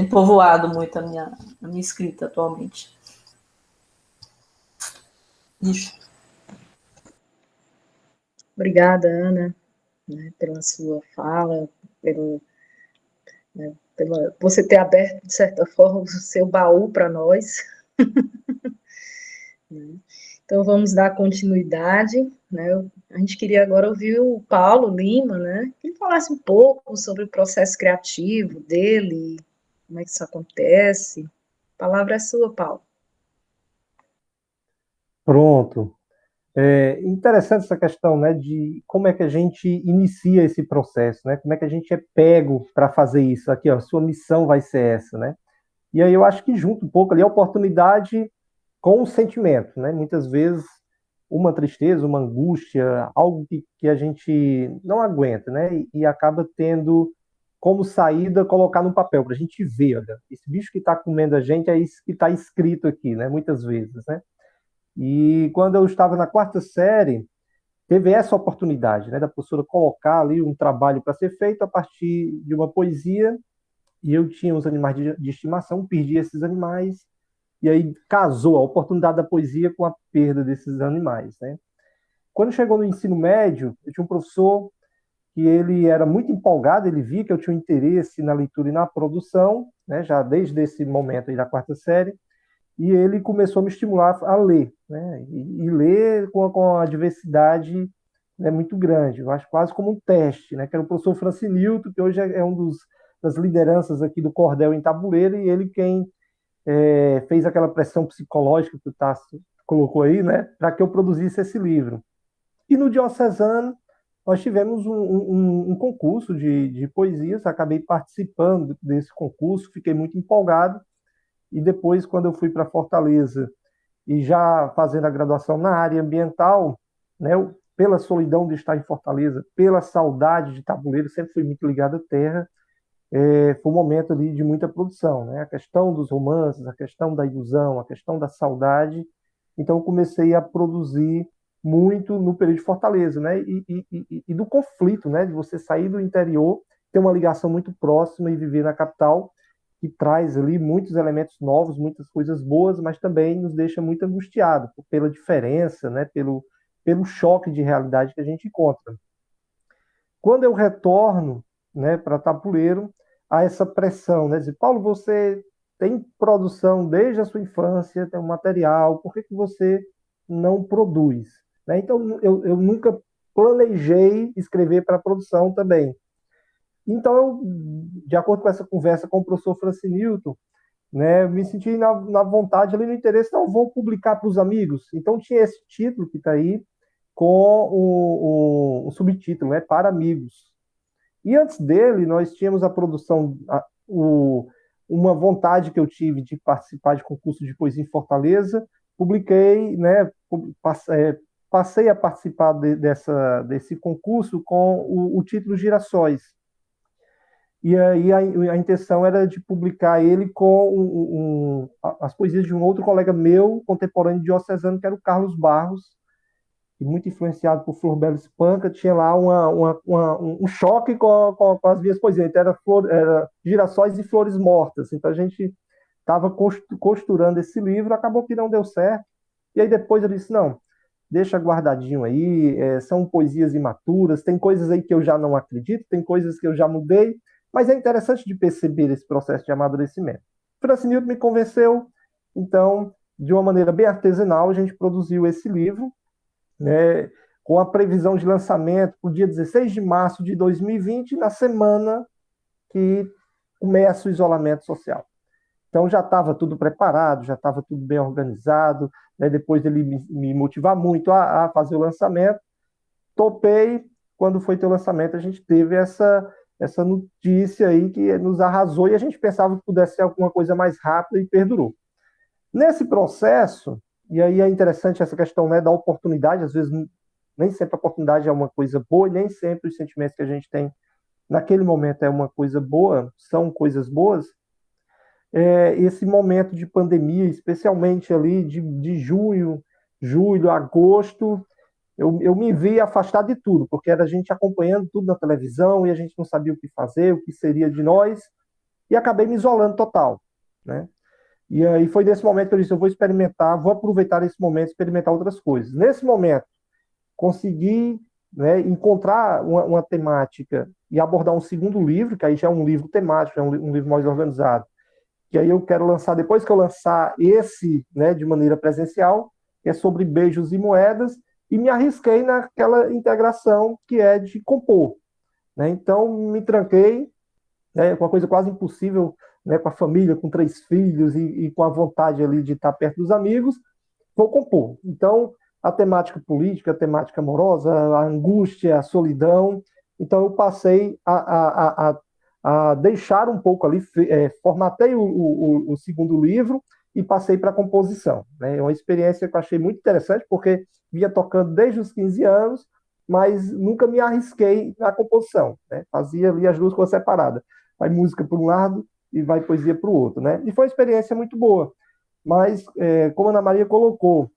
povoado muito a minha escrita atualmente. Isso. Obrigada, Ana, né, pela sua fala, pela você ter aberto, de certa forma, o seu baú para nós. Né? Então, vamos dar continuidade, né? A gente queria agora ouvir o Paulo Lima, né? Que ele falasse um pouco sobre o processo criativo dele, como é que isso acontece. A palavra é sua, Paulo. Pronto. Interessante essa questão, né, de como é que a gente inicia esse processo, né? Como é que a gente é pego para fazer isso aqui, ó, sua missão vai ser essa, né? E aí eu acho que junto um pouco ali a oportunidade com o sentimento, né? Muitas vezes uma tristeza, uma angústia, algo que a gente não aguenta, né? E acaba tendo como saída colocar no papel, para a gente ver, olha, esse bicho que está comendo a gente é isso que está escrito aqui, né? Muitas vezes, né? E quando eu estava na quarta série, teve essa oportunidade, né, da professora colocar ali um trabalho para ser feito a partir de uma poesia, e eu tinha os animais de estimação, perdi esses animais, e aí casou a oportunidade da poesia com a perda desses animais, né? Quando chegou no ensino médio, eu tinha um professor que ele era muito empolgado, ele via que eu tinha um interesse na leitura e na produção, né, já desde esse momento aí da quarta série, e ele começou a me estimular a ler, né? E ler com a diversidade, né, muito grande, eu acho quase como um teste, né? Que era o professor Francinilto, que hoje é um das lideranças aqui do Cordel em Tabuleiro, e ele quem fez aquela pressão psicológica que o Tasso colocou aí, né? Para que eu produzisse esse livro. E no Diocesano, nós tivemos um concurso de poesias, acabei participando desse concurso, fiquei muito empolgado, e depois, quando eu fui para Fortaleza, e já fazendo a graduação na área ambiental, né, pela solidão de estar em Fortaleza, pela saudade de Tabuleiro, sempre fui muito ligado à terra, foi um momento ali de muita produção, né? A questão dos romances, a questão da ilusão, a questão da saudade. Então, eu comecei a produzir muito no período de Fortaleza, né? E do conflito, né? De você sair do interior, ter uma ligação muito próxima e viver na capital, que traz ali muitos elementos novos, muitas coisas boas, mas também nos deixa muito angustiado pela diferença, né? Pelo choque de realidade que a gente encontra. Quando eu retorno, né, para Tabuleiro, há essa pressão, né? Dizer, Paulo, você tem produção desde a sua infância, tem um material, por que você não produz? Né? Então, eu nunca planejei escrever para produção também. Então, eu, de acordo com essa conversa com o professor Francinilton, né, me senti na vontade, ali no interesse, não, vou publicar para os amigos. Então, tinha esse título que está aí, com o subtítulo, né, Para Amigos. E antes dele, nós tínhamos a produção, uma vontade que eu tive de participar de concurso de poesia em Fortaleza, publiquei, né, passei a participar desse concurso com o título Girassóis. E aí a intenção era de publicar ele com as poesias de um outro colega meu, contemporâneo diocesano, que era o Carlos Barros, e muito influenciado por Flor Bela Espanca, tinha lá um choque com as minhas poesias. Então, era Girassóis e Flores Mortas. Então a gente estava costurando esse livro, acabou que não deu certo. E aí depois eu disse, não, deixa guardadinho aí, são poesias imaturas, tem coisas aí que eu já não acredito, tem coisas que eu já mudei, mas é interessante de perceber esse processo de amadurecimento. Francinilton me convenceu, então, de uma maneira bem artesanal, a gente produziu esse livro, né, com a previsão de lançamento para o dia 16 de março de 2020, na semana que começa o isolamento social. Então já estava tudo preparado, já estava tudo bem organizado, né, depois dele me motivar muito a fazer o lançamento, topei. Quando foi ter o lançamento, a gente teve essa notícia aí que nos arrasou, e a gente pensava que pudesse ser alguma coisa mais rápida, e perdurou. Nesse processo, e aí é interessante essa questão, né, da oportunidade, às vezes nem sempre a oportunidade é uma coisa boa, e nem sempre os sentimentos que a gente tem naquele momento é uma coisa boa, são coisas boas. Esse momento de pandemia, especialmente ali de junho, julho, agosto, eu me vi afastado de tudo, porque era a gente acompanhando tudo na televisão, e a gente não sabia o que fazer, o que seria de nós, e acabei me isolando total, né? E aí foi nesse momento que eu disse, eu vou experimentar, vou aproveitar esse momento e experimentar outras coisas. Nesse momento, consegui né, encontrar uma temática e abordar um segundo livro, que aí já é um livro temático, é um livro mais organizado, que aí eu quero lançar, depois que eu lançar esse, né, de maneira presencial, que é sobre beijos e moedas, e me arrisquei naquela integração que é de compor, né? Então, me tranquei, né, com uma coisa quase impossível, né, com a família, com 3 filhos e com a vontade ali de estar perto dos amigos, vou compor. Então, a temática política, a temática amorosa, a angústia, a solidão. Então, eu passei a deixar um pouco ali, formatei o segundo livro e passei para a composição, né? É uma experiência que eu achei muito interessante, porque vinha tocando desde os 15 anos, mas nunca me arrisquei na composição, né? Fazia ali as duas coisas separadas. Vai música para um lado e vai poesia para o outro, né? E foi uma experiência muito boa. Mas, como a Ana Maria colocou,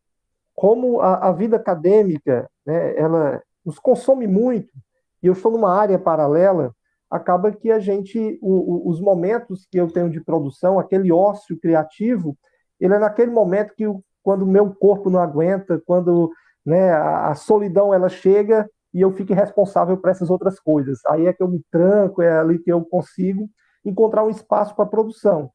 como a vida acadêmica, né, ela nos consome muito, e eu estou numa área paralela, acaba que a gente, os momentos que eu tenho de produção, aquele ócio criativo, ele é naquele momento que, quando o meu corpo não aguenta, quando, né, a solidão ela chega e eu fico responsável por essas outras coisas. Aí é que eu me tranco, é ali que eu consigo encontrar um espaço para a produção.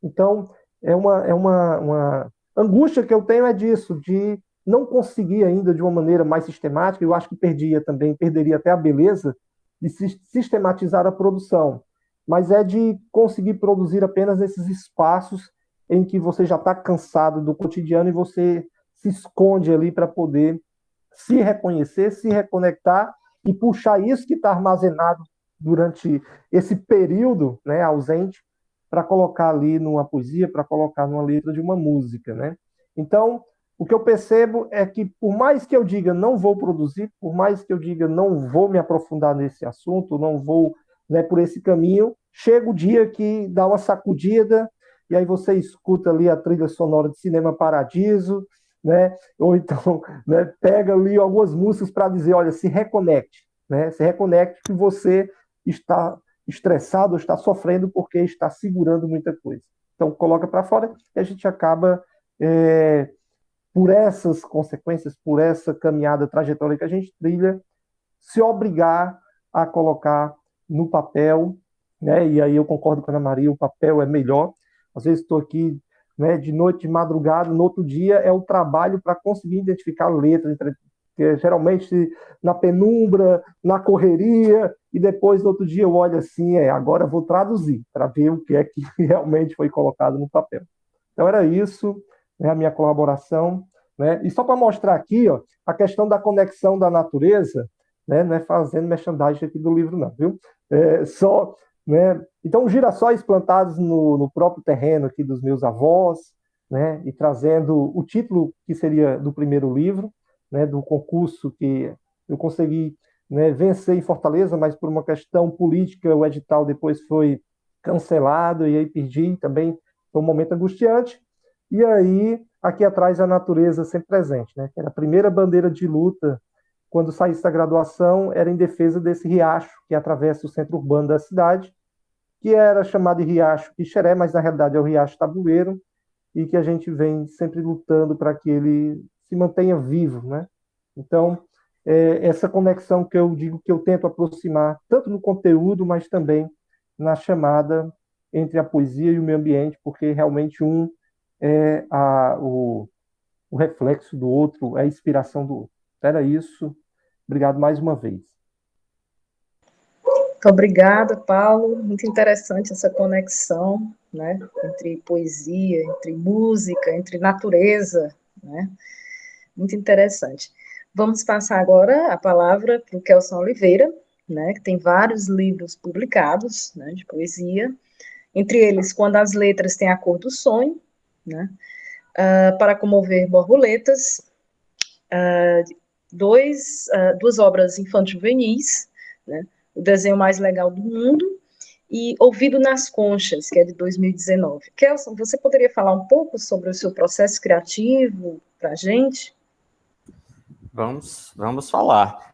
Então, uma angústia que eu tenho é disso, de não conseguir ainda de uma maneira mais sistemática. Eu acho que perderia até a beleza de sistematizar a produção, mas é de conseguir produzir apenas nesses espaços em que você já está cansado do cotidiano e você se esconde ali para poder se reconhecer, se reconectar e puxar isso que está armazenado durante esse período, né, ausente, para colocar ali numa poesia, para colocar numa letra de uma música, né? Então, o que eu percebo é que, por mais que eu diga não vou produzir, por mais que eu diga não vou me aprofundar nesse assunto, não vou, né, por esse caminho, chega o dia que dá uma sacudida, e aí você escuta ali a trilha sonora de Cinema Paradiso, né? Ou então, né, pega ali algumas músicas para dizer, olha, se reconecte, né? Se reconecte que você está estressado, está sofrendo porque está segurando muita coisa. Então, coloca para fora e a gente acaba, por essas consequências, por essa caminhada, trajetória que a gente trilha, se obrigar a colocar no papel, né? E aí eu concordo com a Ana Maria, o papel é melhor. Às vezes estou aqui, né, de noite, de madrugada, no outro dia é o trabalho para conseguir identificar letras, que geralmente na penumbra, na correria, e depois no outro dia eu olho assim, agora vou traduzir, para ver o que é que realmente foi colocado no papel. Então era isso, né, a minha colaboração, né? E só para mostrar aqui, ó, a questão da conexão da natureza, né, não é fazendo merchandising aqui do livro não, viu? Só, né? Então, girassóis plantados no próprio terreno aqui dos meus avós, né, e trazendo o título que seria do primeiro livro, né, do concurso que eu consegui, né, vencer em Fortaleza, mas por uma questão política o edital depois foi cancelado e aí perdi também, foi um momento angustiante. E aí, aqui atrás, a natureza sempre presente, né? Era a primeira bandeira de luta quando saísse da graduação, era em defesa desse riacho que atravessa o centro urbano da cidade, que era chamado de Riacho Quixeré, mas na realidade é o Riacho Tabuleiro, e que a gente vem sempre lutando para que ele se mantenha vivo, né? Então, essa conexão que eu digo que eu tento aproximar, tanto no conteúdo, mas também na chamada entre a poesia e o meio ambiente, porque realmente um é o reflexo do outro, é a inspiração do outro. Era isso. Obrigado mais uma vez. Muito obrigada, Paulo. Muito interessante essa conexão, né, entre poesia, entre música, entre natureza, né? Muito interessante. Vamos passar agora a palavra para o Kelson Oliveira, né, que tem vários livros publicados, né, de poesia, entre eles Quando as Letras Têm a Cor do Sonho, né, Para Comover Borboletas, duas obras infanto-juvenis, né, O Desenho Mais Legal do Mundo e Ouvido nas Conchas, que é de 2019. Kelson, você poderia falar um pouco sobre o seu processo criativo para a gente? Vamos falar.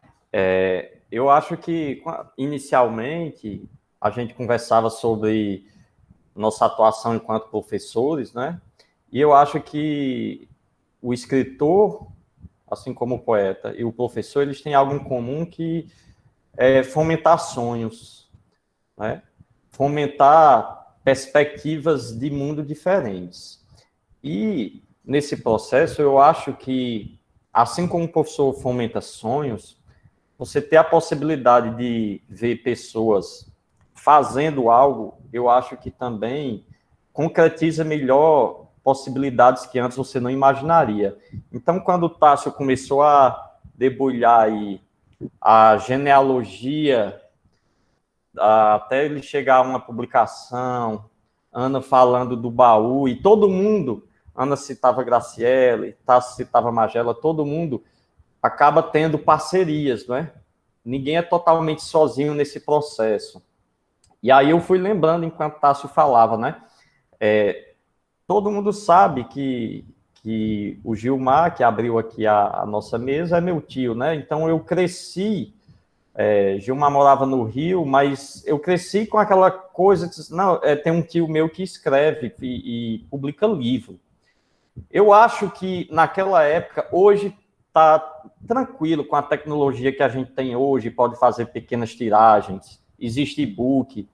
Eu acho que, inicialmente, a gente conversava sobre nossa atuação enquanto professores, né? E eu acho que o escritor, assim como o poeta e o professor, eles têm algo em comum que é fomentar sonhos, né? Fomentar perspectivas de mundo diferentes. E, nesse processo, eu acho que, assim como o professor fomenta sonhos, você ter a possibilidade de ver pessoas fazendo algo, eu acho que também concretiza melhor possibilidades que antes você não imaginaria. Então, quando o Tássio começou a debulhar aí a genealogia, até ele chegar a uma publicação, Ana falando do baú, e todo mundo, Ana citava Graciele, Tássio citava Magela, todo mundo acaba tendo parcerias, não é? Ninguém é totalmente sozinho nesse processo. E aí eu fui lembrando, enquanto Tássio falava, né? Todo mundo sabe que o Gilmar, que abriu aqui a nossa mesa, é meu tio, né? Então eu cresci, Gilmar morava no Rio, mas eu cresci com aquela coisa de, não, tem um tio meu que escreve e publica livro. Eu acho que naquela época, hoje está tranquilo com a tecnologia que a gente tem hoje, pode fazer pequenas tiragens, existe e-book,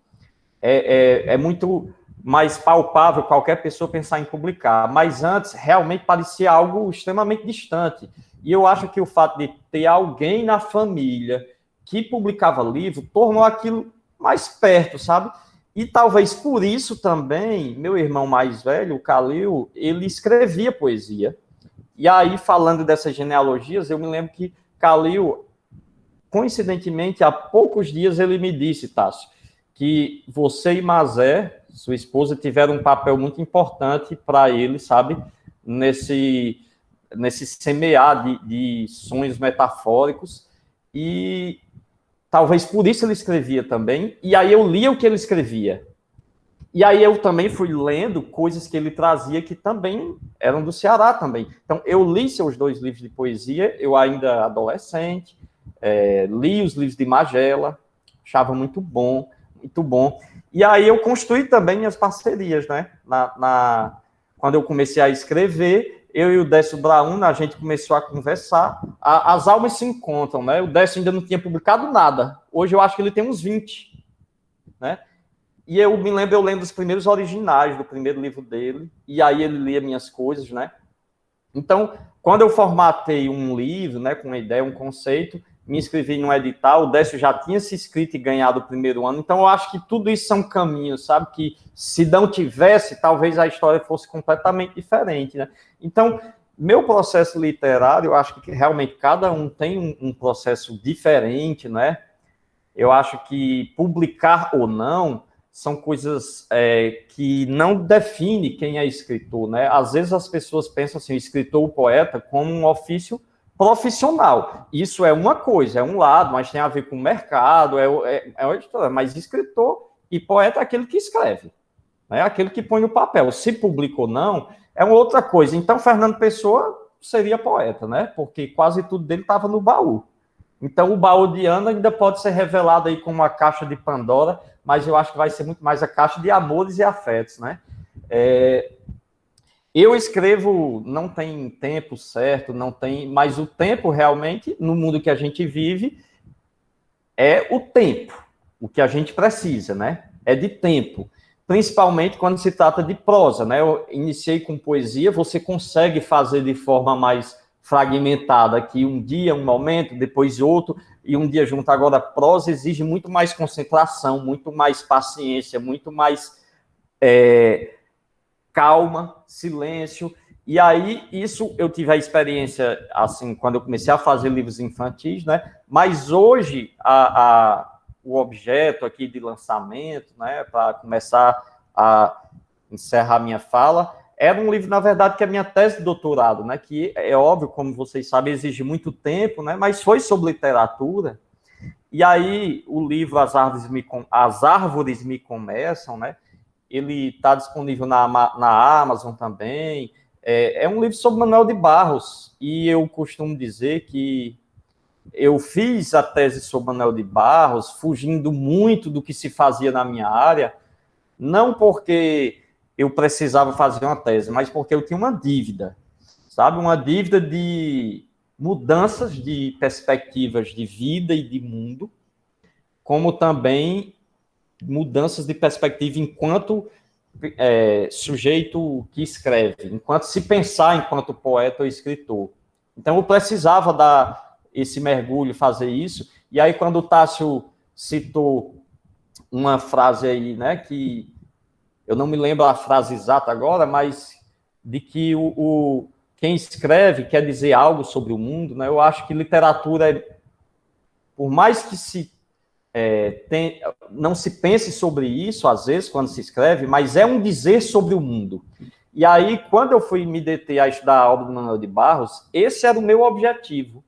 é muito mais palpável qualquer pessoa pensar em publicar, mas antes realmente parecia algo extremamente distante. E eu acho que o fato de ter alguém na família que publicava livro tornou aquilo mais perto, sabe? E talvez por isso também, meu irmão mais velho, o Calil, ele escrevia poesia. E aí, falando dessas genealogias, eu me lembro que Calil, coincidentemente, há poucos dias ele me disse, Tássio, que você e Mazé, sua esposa, tiveram um papel muito importante para ele, sabe? Nesse semear de sonhos metafóricos. E talvez por isso ele escrevia também. E aí eu lia o que ele escrevia. E aí eu também fui lendo coisas que ele trazia que também eram do Ceará também. Então, eu li seus 2 livros de poesia, eu ainda adolescente, li os livros de Magela, achava muito bom, muito bom. E aí eu construí também minhas parcerias, né? Quando eu comecei a escrever, eu e o Décio Brauna, a gente começou a conversar, as almas se encontram, né? O Décio ainda não tinha publicado nada, hoje eu acho que ele tem uns 20, né? E eu me lembro, eu lendo os primeiros originais do primeiro livro dele, e aí ele lia minhas coisas, né? Então, quando eu formatei um livro, né, com uma ideia, um conceito, me inscrevi num edital, o Décio já tinha se inscrito e ganhado o primeiro ano, então eu acho que tudo isso são caminhos, sabe? Que se não tivesse, talvez a história fosse completamente diferente, né? Então, meu processo literário, eu acho que realmente cada um tem um processo diferente, né? Eu acho que publicar ou não são coisas que não definem quem é escritor, né? Às vezes as pessoas pensam assim, o escritor, o poeta, como um ofício profissional. Isso é uma coisa, é um lado, mas tem a ver com o mercado, mas escritor e poeta é aquele que escreve, né? Aquele que põe no papel. Se publica ou não, é uma outra coisa. Então, Fernando Pessoa seria poeta, né? Porque quase tudo dele estava no baú. Então, o baú de Ana ainda pode ser revelado aí como uma caixa de Pandora, mas eu acho que vai ser muito mais a caixa de amores e afetos, né? Eu escrevo, não tem tempo certo, não tem, mas o tempo realmente, no mundo que a gente vive, é o tempo, o que a gente precisa, né? É de tempo, principalmente quando se trata de prosa, né? Eu iniciei com poesia, você consegue fazer de forma mais fragmentada, aqui um dia, um momento, depois outro, e um dia junto. Agora, prosa exige muito mais concentração, muito mais paciência, muito mais calma, silêncio, e aí isso eu tive a experiência, assim, quando eu comecei a fazer livros infantis, né, mas hoje o objeto aqui de lançamento, né, para começar a encerrar minha fala, era um livro, na verdade, que é a minha tese de doutorado, né, que é óbvio, como vocês sabem, exige muito tempo, né, mas foi sobre literatura, e aí o livro As Árvores Me Começam, né, ele está disponível na Amazon também, é um livro sobre Manuel de Barros, e eu costumo dizer que eu fiz a tese sobre Manuel de Barros, fugindo muito do que se fazia na minha área, não porque eu precisava fazer uma tese, mas porque eu tinha uma dívida, sabe? Uma dívida de mudanças de perspectivas de vida e de mundo, como também mudanças de perspectiva enquanto sujeito que escreve, enquanto se pensar enquanto poeta ou escritor. Então, eu precisava dar esse mergulho, fazer isso, e aí quando o Tássio citou uma frase aí, né, que eu não me lembro a frase exata agora, mas de que quem escreve quer dizer algo sobre o mundo, né, eu acho que literatura, por mais que não se pense sobre isso, às vezes, quando se escreve, mas é um dizer sobre o mundo. E aí, quando eu fui me deter a estudar a obra do Manuel de Barros, esse era o meu objetivo.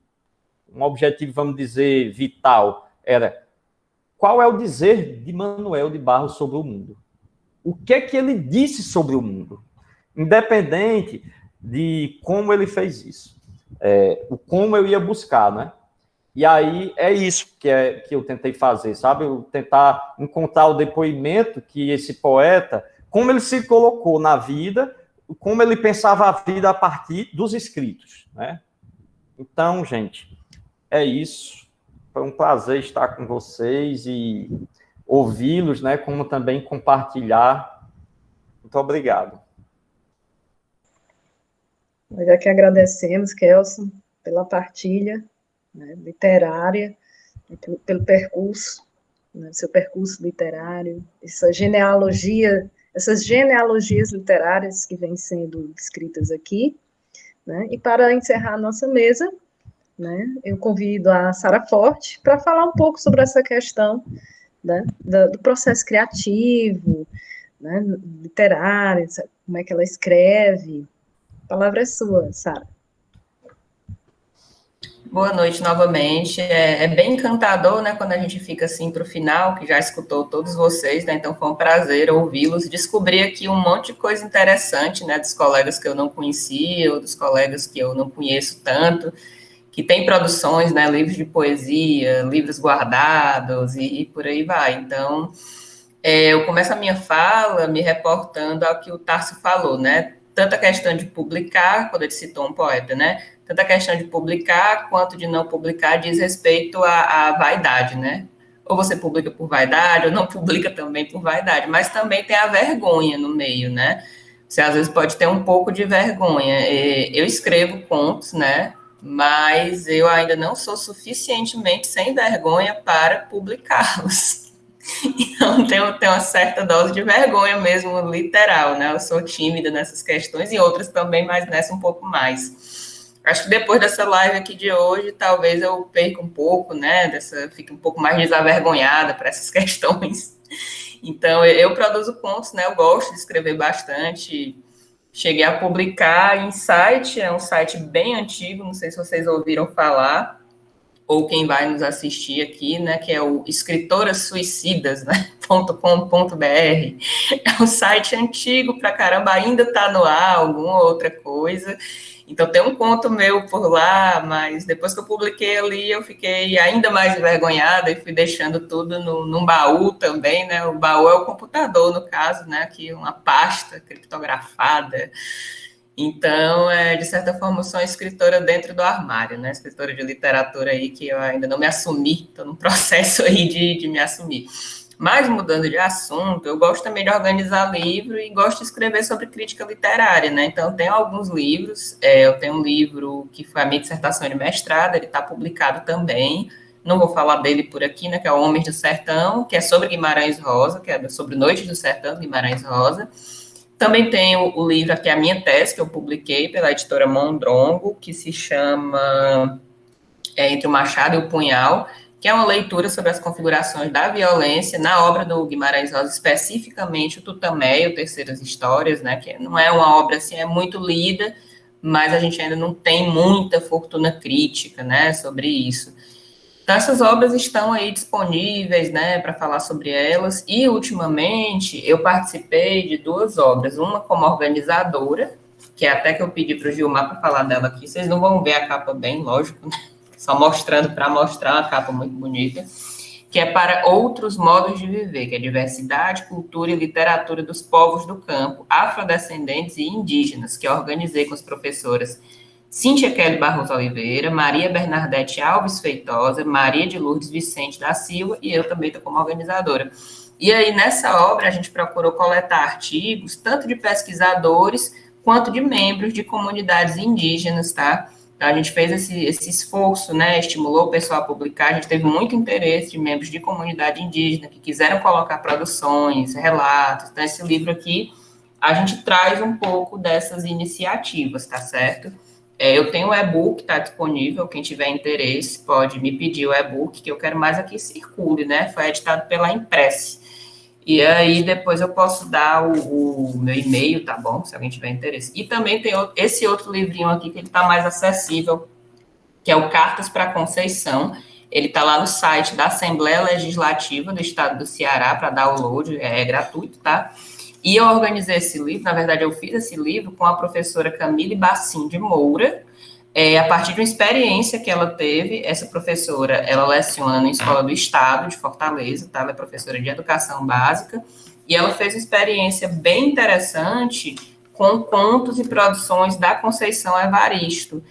Um objetivo, vamos dizer, vital. Era, qual é o dizer de Manuel de Barros sobre o mundo? O que é que ele disse sobre o mundo? Independente de como ele fez isso. O como eu ia buscar, né? E aí é isso que eu tentei fazer, sabe? Eu tentar encontrar o depoimento que esse poeta, como ele se colocou na vida, como ele pensava a vida a partir dos escritos, né? Então, gente, é isso. Foi um prazer estar com vocês e ouvi-los, né? Como também compartilhar. Muito obrigado. Nós é que agradecemos, Kelson, pela partilha, né, literária, pelo percurso, né, seu percurso literário, essas genealogias literárias que vêm sendo descritas aqui, né, e para encerrar a nossa mesa, né, eu convido a Sara Forte para falar um pouco sobre essa questão, né, do processo criativo, né, literário, como é que ela escreve. A palavra é sua, Sara. Boa noite novamente. É bem encantador, né, quando a gente fica assim para o final, que já escutou todos vocês, né, então foi um prazer ouvi-los, descobri aqui um monte de coisa interessante, né, dos colegas que eu não conhecia, ou dos colegas que eu não conheço tanto, que tem produções, né, livros de poesia, livros guardados e por aí vai. Então, eu começo a minha fala me reportando ao que o Tássio falou, né, tanto a questão de publicar, quando ele citou um poeta, né, tanto a questão de publicar quanto de não publicar diz respeito à vaidade, né? Ou você publica por vaidade, ou não publica também por vaidade, mas também tem a vergonha no meio, né? Você às vezes pode ter um pouco de vergonha. Eu escrevo contos, né? Mas eu ainda não sou suficientemente sem vergonha para publicá-los. Então tem uma certa dose de vergonha mesmo, literal, né? Eu sou tímida nessas questões e outras também, mas nessa um pouco mais. Acho que depois dessa live aqui de hoje, talvez eu perca um pouco, né? Fique um pouco mais desavergonhada para essas questões. Então, eu produzo contos, né? Eu gosto de escrever bastante. Cheguei a publicar em site, é um site bem antigo, não sei se vocês ouviram falar, ou quem vai nos assistir aqui, né? Que é o escritorassuicidas, né? .com.br. É um site antigo pra caramba, ainda está no ar, alguma outra coisa. Então, tem um conto meu por lá, mas depois que eu publiquei ali, eu fiquei ainda mais envergonhada e fui deixando tudo num baú também, né? O baú é o computador, no caso, né? Aqui uma pasta criptografada. Então, de certa forma, eu sou uma escritora dentro do armário, né? Escritora de literatura aí que eu ainda não me assumi, estou num processo aí de me assumir. Mas, mudando de assunto, eu gosto também de organizar livro e gosto de escrever sobre crítica literária, né? Então, eu tenho alguns livros. Eu tenho um livro que foi a minha dissertação de mestrado, ele está publicado também. Não vou falar dele por aqui, né? Que é o Homens do Sertão, que é sobre Guimarães Rosa, que é sobre Noites do Sertão, Guimarães Rosa. Também tenho o livro, aqui é a minha tese, que eu publiquei pela editora Mondrongo, que se chama Entre o Machado e o Punhal, que é uma leitura sobre as configurações da violência na obra do Guimarães Rosa, especificamente o Tutameia, o Terceiras Histórias, né, que não é uma obra assim, é muito lida, mas a gente ainda não tem muita fortuna crítica, né, sobre isso. Então, essas obras estão aí disponíveis, né, para falar sobre elas, e, ultimamente, eu participei de 2 obras, uma como organizadora, que é até que eu pedi para o Gilmar para falar dela aqui, vocês não vão ver a capa bem, lógico, né? Só mostrando para mostrar uma capa muito bonita, que é para outros modos de viver, que é diversidade, cultura e literatura dos povos do campo, afrodescendentes e indígenas, que eu organizei com as professoras Cíntia Kelly Barroso Oliveira, Maria Bernadette Alves Feitosa, Maria de Lourdes Vicente da Silva, e eu também estou como organizadora. E aí, nessa obra, a gente procurou coletar artigos, tanto de pesquisadores, quanto de membros de comunidades indígenas, tá? A gente fez esse esforço, né, estimulou o pessoal a publicar, a gente teve muito interesse de membros de comunidade indígena que quiseram colocar produções, relatos. Então, esse livro aqui, a gente traz um pouco dessas iniciativas, tá certo? Eu tenho o e-book, está disponível, quem tiver interesse pode me pedir o e-book, que eu quero mais aqui circule, né? Foi editado pela Impresse. E aí, depois eu posso dar o meu e-mail, tá bom? Se alguém tiver interesse. E também tem esse outro livrinho aqui, que ele está mais acessível, que é o Cartas para Conceição. Ele está lá no site da Assembleia Legislativa do Estado do Ceará, para download, é gratuito, tá? E eu organizei esse livro, na verdade, eu fiz esse livro com a professora Camille Bassim de Moura, a partir de uma experiência que ela teve. Essa professora, ela leciona em Escola do Estado de Fortaleza, tá? Ela é professora de Educação Básica, e ela fez uma experiência bem interessante com contos e produções da Conceição Evaristo.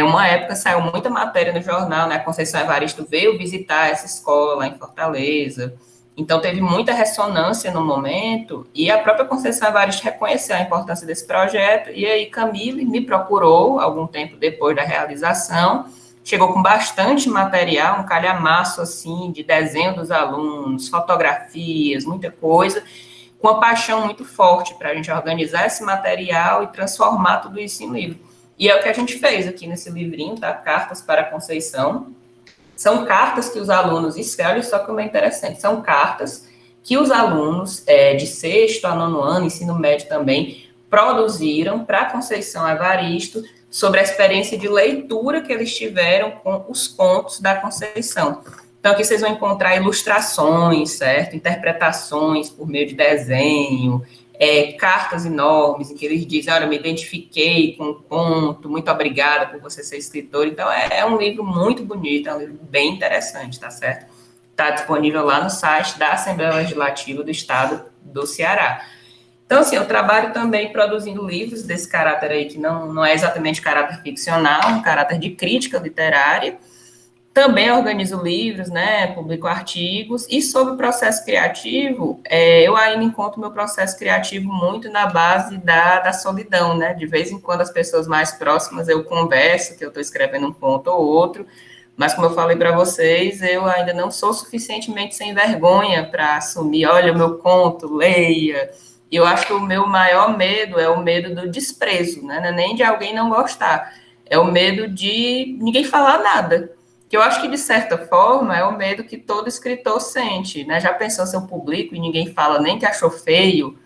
Uma época saiu muita matéria no jornal, né? A Conceição Evaristo veio visitar essa escola lá em Fortaleza, então teve muita ressonância no momento, e a própria Conceição Evaristo reconheceu a importância desse projeto, e aí Camille me procurou, algum tempo depois da realização, chegou com bastante material, um calhamaço, assim, de desenho dos alunos, fotografias, muita coisa, com uma paixão muito forte para a gente organizar esse material e transformar tudo isso em livro. E é o que a gente fez aqui nesse livrinho, tá? Cartas para a Conceição. São cartas que os alunos escrevem, só que é interessante, são cartas que os alunos de 6º a 9º ano, ensino médio também, produziram para a Conceição Evaristo sobre a experiência de leitura que eles tiveram com os contos da Conceição. Então, aqui vocês vão encontrar ilustrações, certo? Interpretações por meio de desenho, cartas enormes em que eles dizem: olha, me identifiquei com o conto, muito obrigada por você ser escritor. Então, é um livro muito bonito, é um livro bem interessante, tá certo? Está disponível lá no site da Assembleia Legislativa do Estado do Ceará. Então, assim, eu trabalho também produzindo livros desse caráter aí, que não é exatamente caráter ficcional, um caráter de crítica literária. Também organizo livros, né, publico artigos, e sobre o processo criativo, eu ainda encontro meu processo criativo muito na base da solidão, né, de vez em quando as pessoas mais próximas eu converso, que eu estou escrevendo um conto ou outro, mas como eu falei para vocês, eu ainda não sou suficientemente sem vergonha para assumir: olha, o meu conto, leia. E eu acho que o meu maior medo é o medo do desprezo, né, nem de alguém não gostar, é o medo de ninguém falar nada. Que eu acho que, de certa forma, é o medo que todo escritor sente, né? Já pensou se eu publico e ninguém fala nem que achou feio?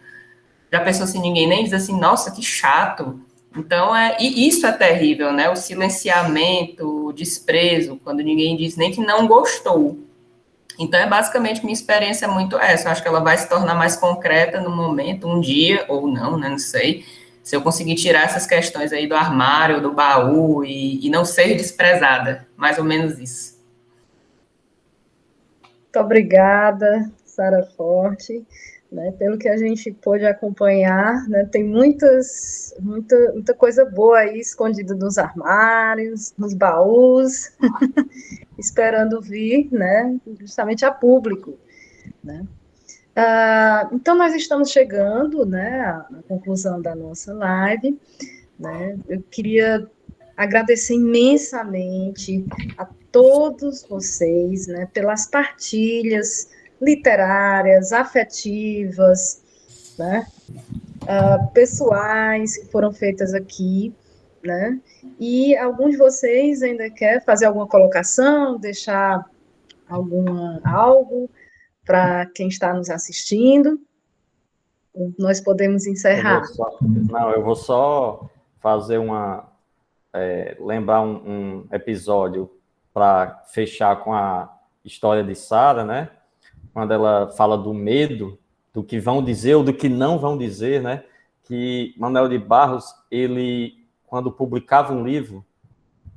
Já pensou se ninguém nem diz assim: nossa, que chato? Então, e isso é terrível, né? O silenciamento, o desprezo, quando ninguém diz nem que não gostou. Então, basicamente, minha experiência é muito essa. Eu acho que ela vai se tornar mais concreta no momento, um dia, ou não, né? Não sei. Se eu conseguir tirar essas questões aí do armário, do baú, e não ser desprezada, mais ou menos isso. Muito obrigada, Sara Forte, né, pelo que a gente pôde acompanhar, né, tem muita coisa boa aí escondida nos armários, nos baús, esperando vir, né, justamente a público, né. Então, nós estamos chegando, né, à conclusão da nossa live, né. Eu queria agradecer imensamente a todos vocês, né, pelas partilhas literárias, afetivas, né, pessoais que foram feitas aqui, né, e algum de vocês ainda quer fazer alguma colocação, deixar algo para quem está nos assistindo? Nós podemos encerrar. Eu vou só fazer lembrar um episódio para fechar com a história de Sara, né? Quando ela fala do medo, do que vão dizer ou do que não vão dizer, né? Que Manuel de Barros, ele, quando publicava um livro,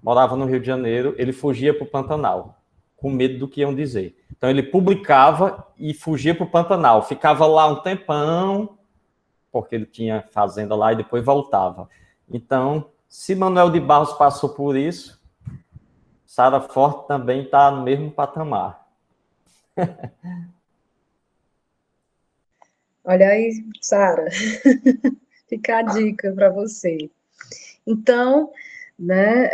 morava no Rio de Janeiro, ele fugia para o Pantanal, com medo do que iam dizer. Então, ele publicava e fugia para o Pantanal, ficava lá um tempão, porque ele tinha fazenda lá, e depois voltava. Então, Se Manuel de Barros passou por isso, Sara Forte também está no mesmo patamar. Olha aí, Sara, fica a dica para você. Então, né,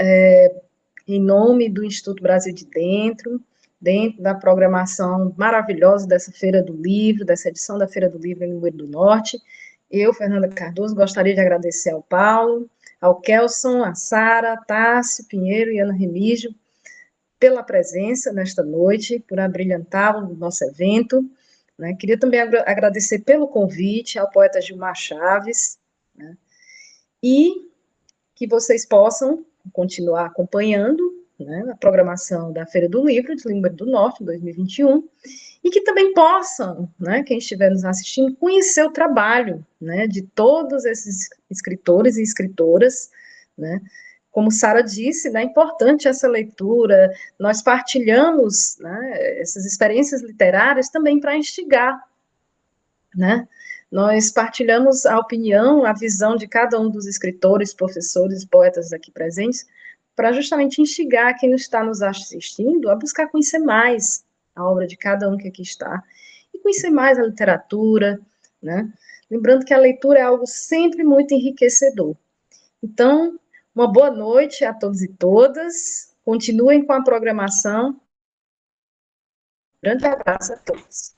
em nome do Instituto Brasil de Dentro da programação maravilhosa dessa Feira do Livro, dessa edição da Feira do Livro em Limoeiro do Norte, eu, Fernanda Cardoso, gostaria de agradecer ao Paulo, ao Kelson, a Sara, Tássio Pinheiro e Ana Remígio pela presença nesta noite, por abrilhantar o nosso evento. Né? Queria também agradecer pelo convite ao poeta Gilmar Chaves, né? E que vocês possam continuar acompanhando, né, a programação da Feira do Livro de Limoeiro do Norte, 2021, e que também possam, né, quem estiver nos assistindo, conhecer o trabalho, né, de todos esses escritores e escritoras, né. Como Sara disse, né, é importante essa leitura, nós partilhamos, né, essas experiências literárias também para instigar, né. Nós partilhamos a opinião, a visão de cada um dos escritores, professores, poetas aqui presentes, para justamente instigar quem está nos assistindo a buscar conhecer mais a obra de cada um que aqui está, e conhecer mais a literatura, né? Lembrando que a leitura é algo sempre muito enriquecedor. Então, uma boa noite a todos e todas, continuem com a programação. Grande abraço a todos.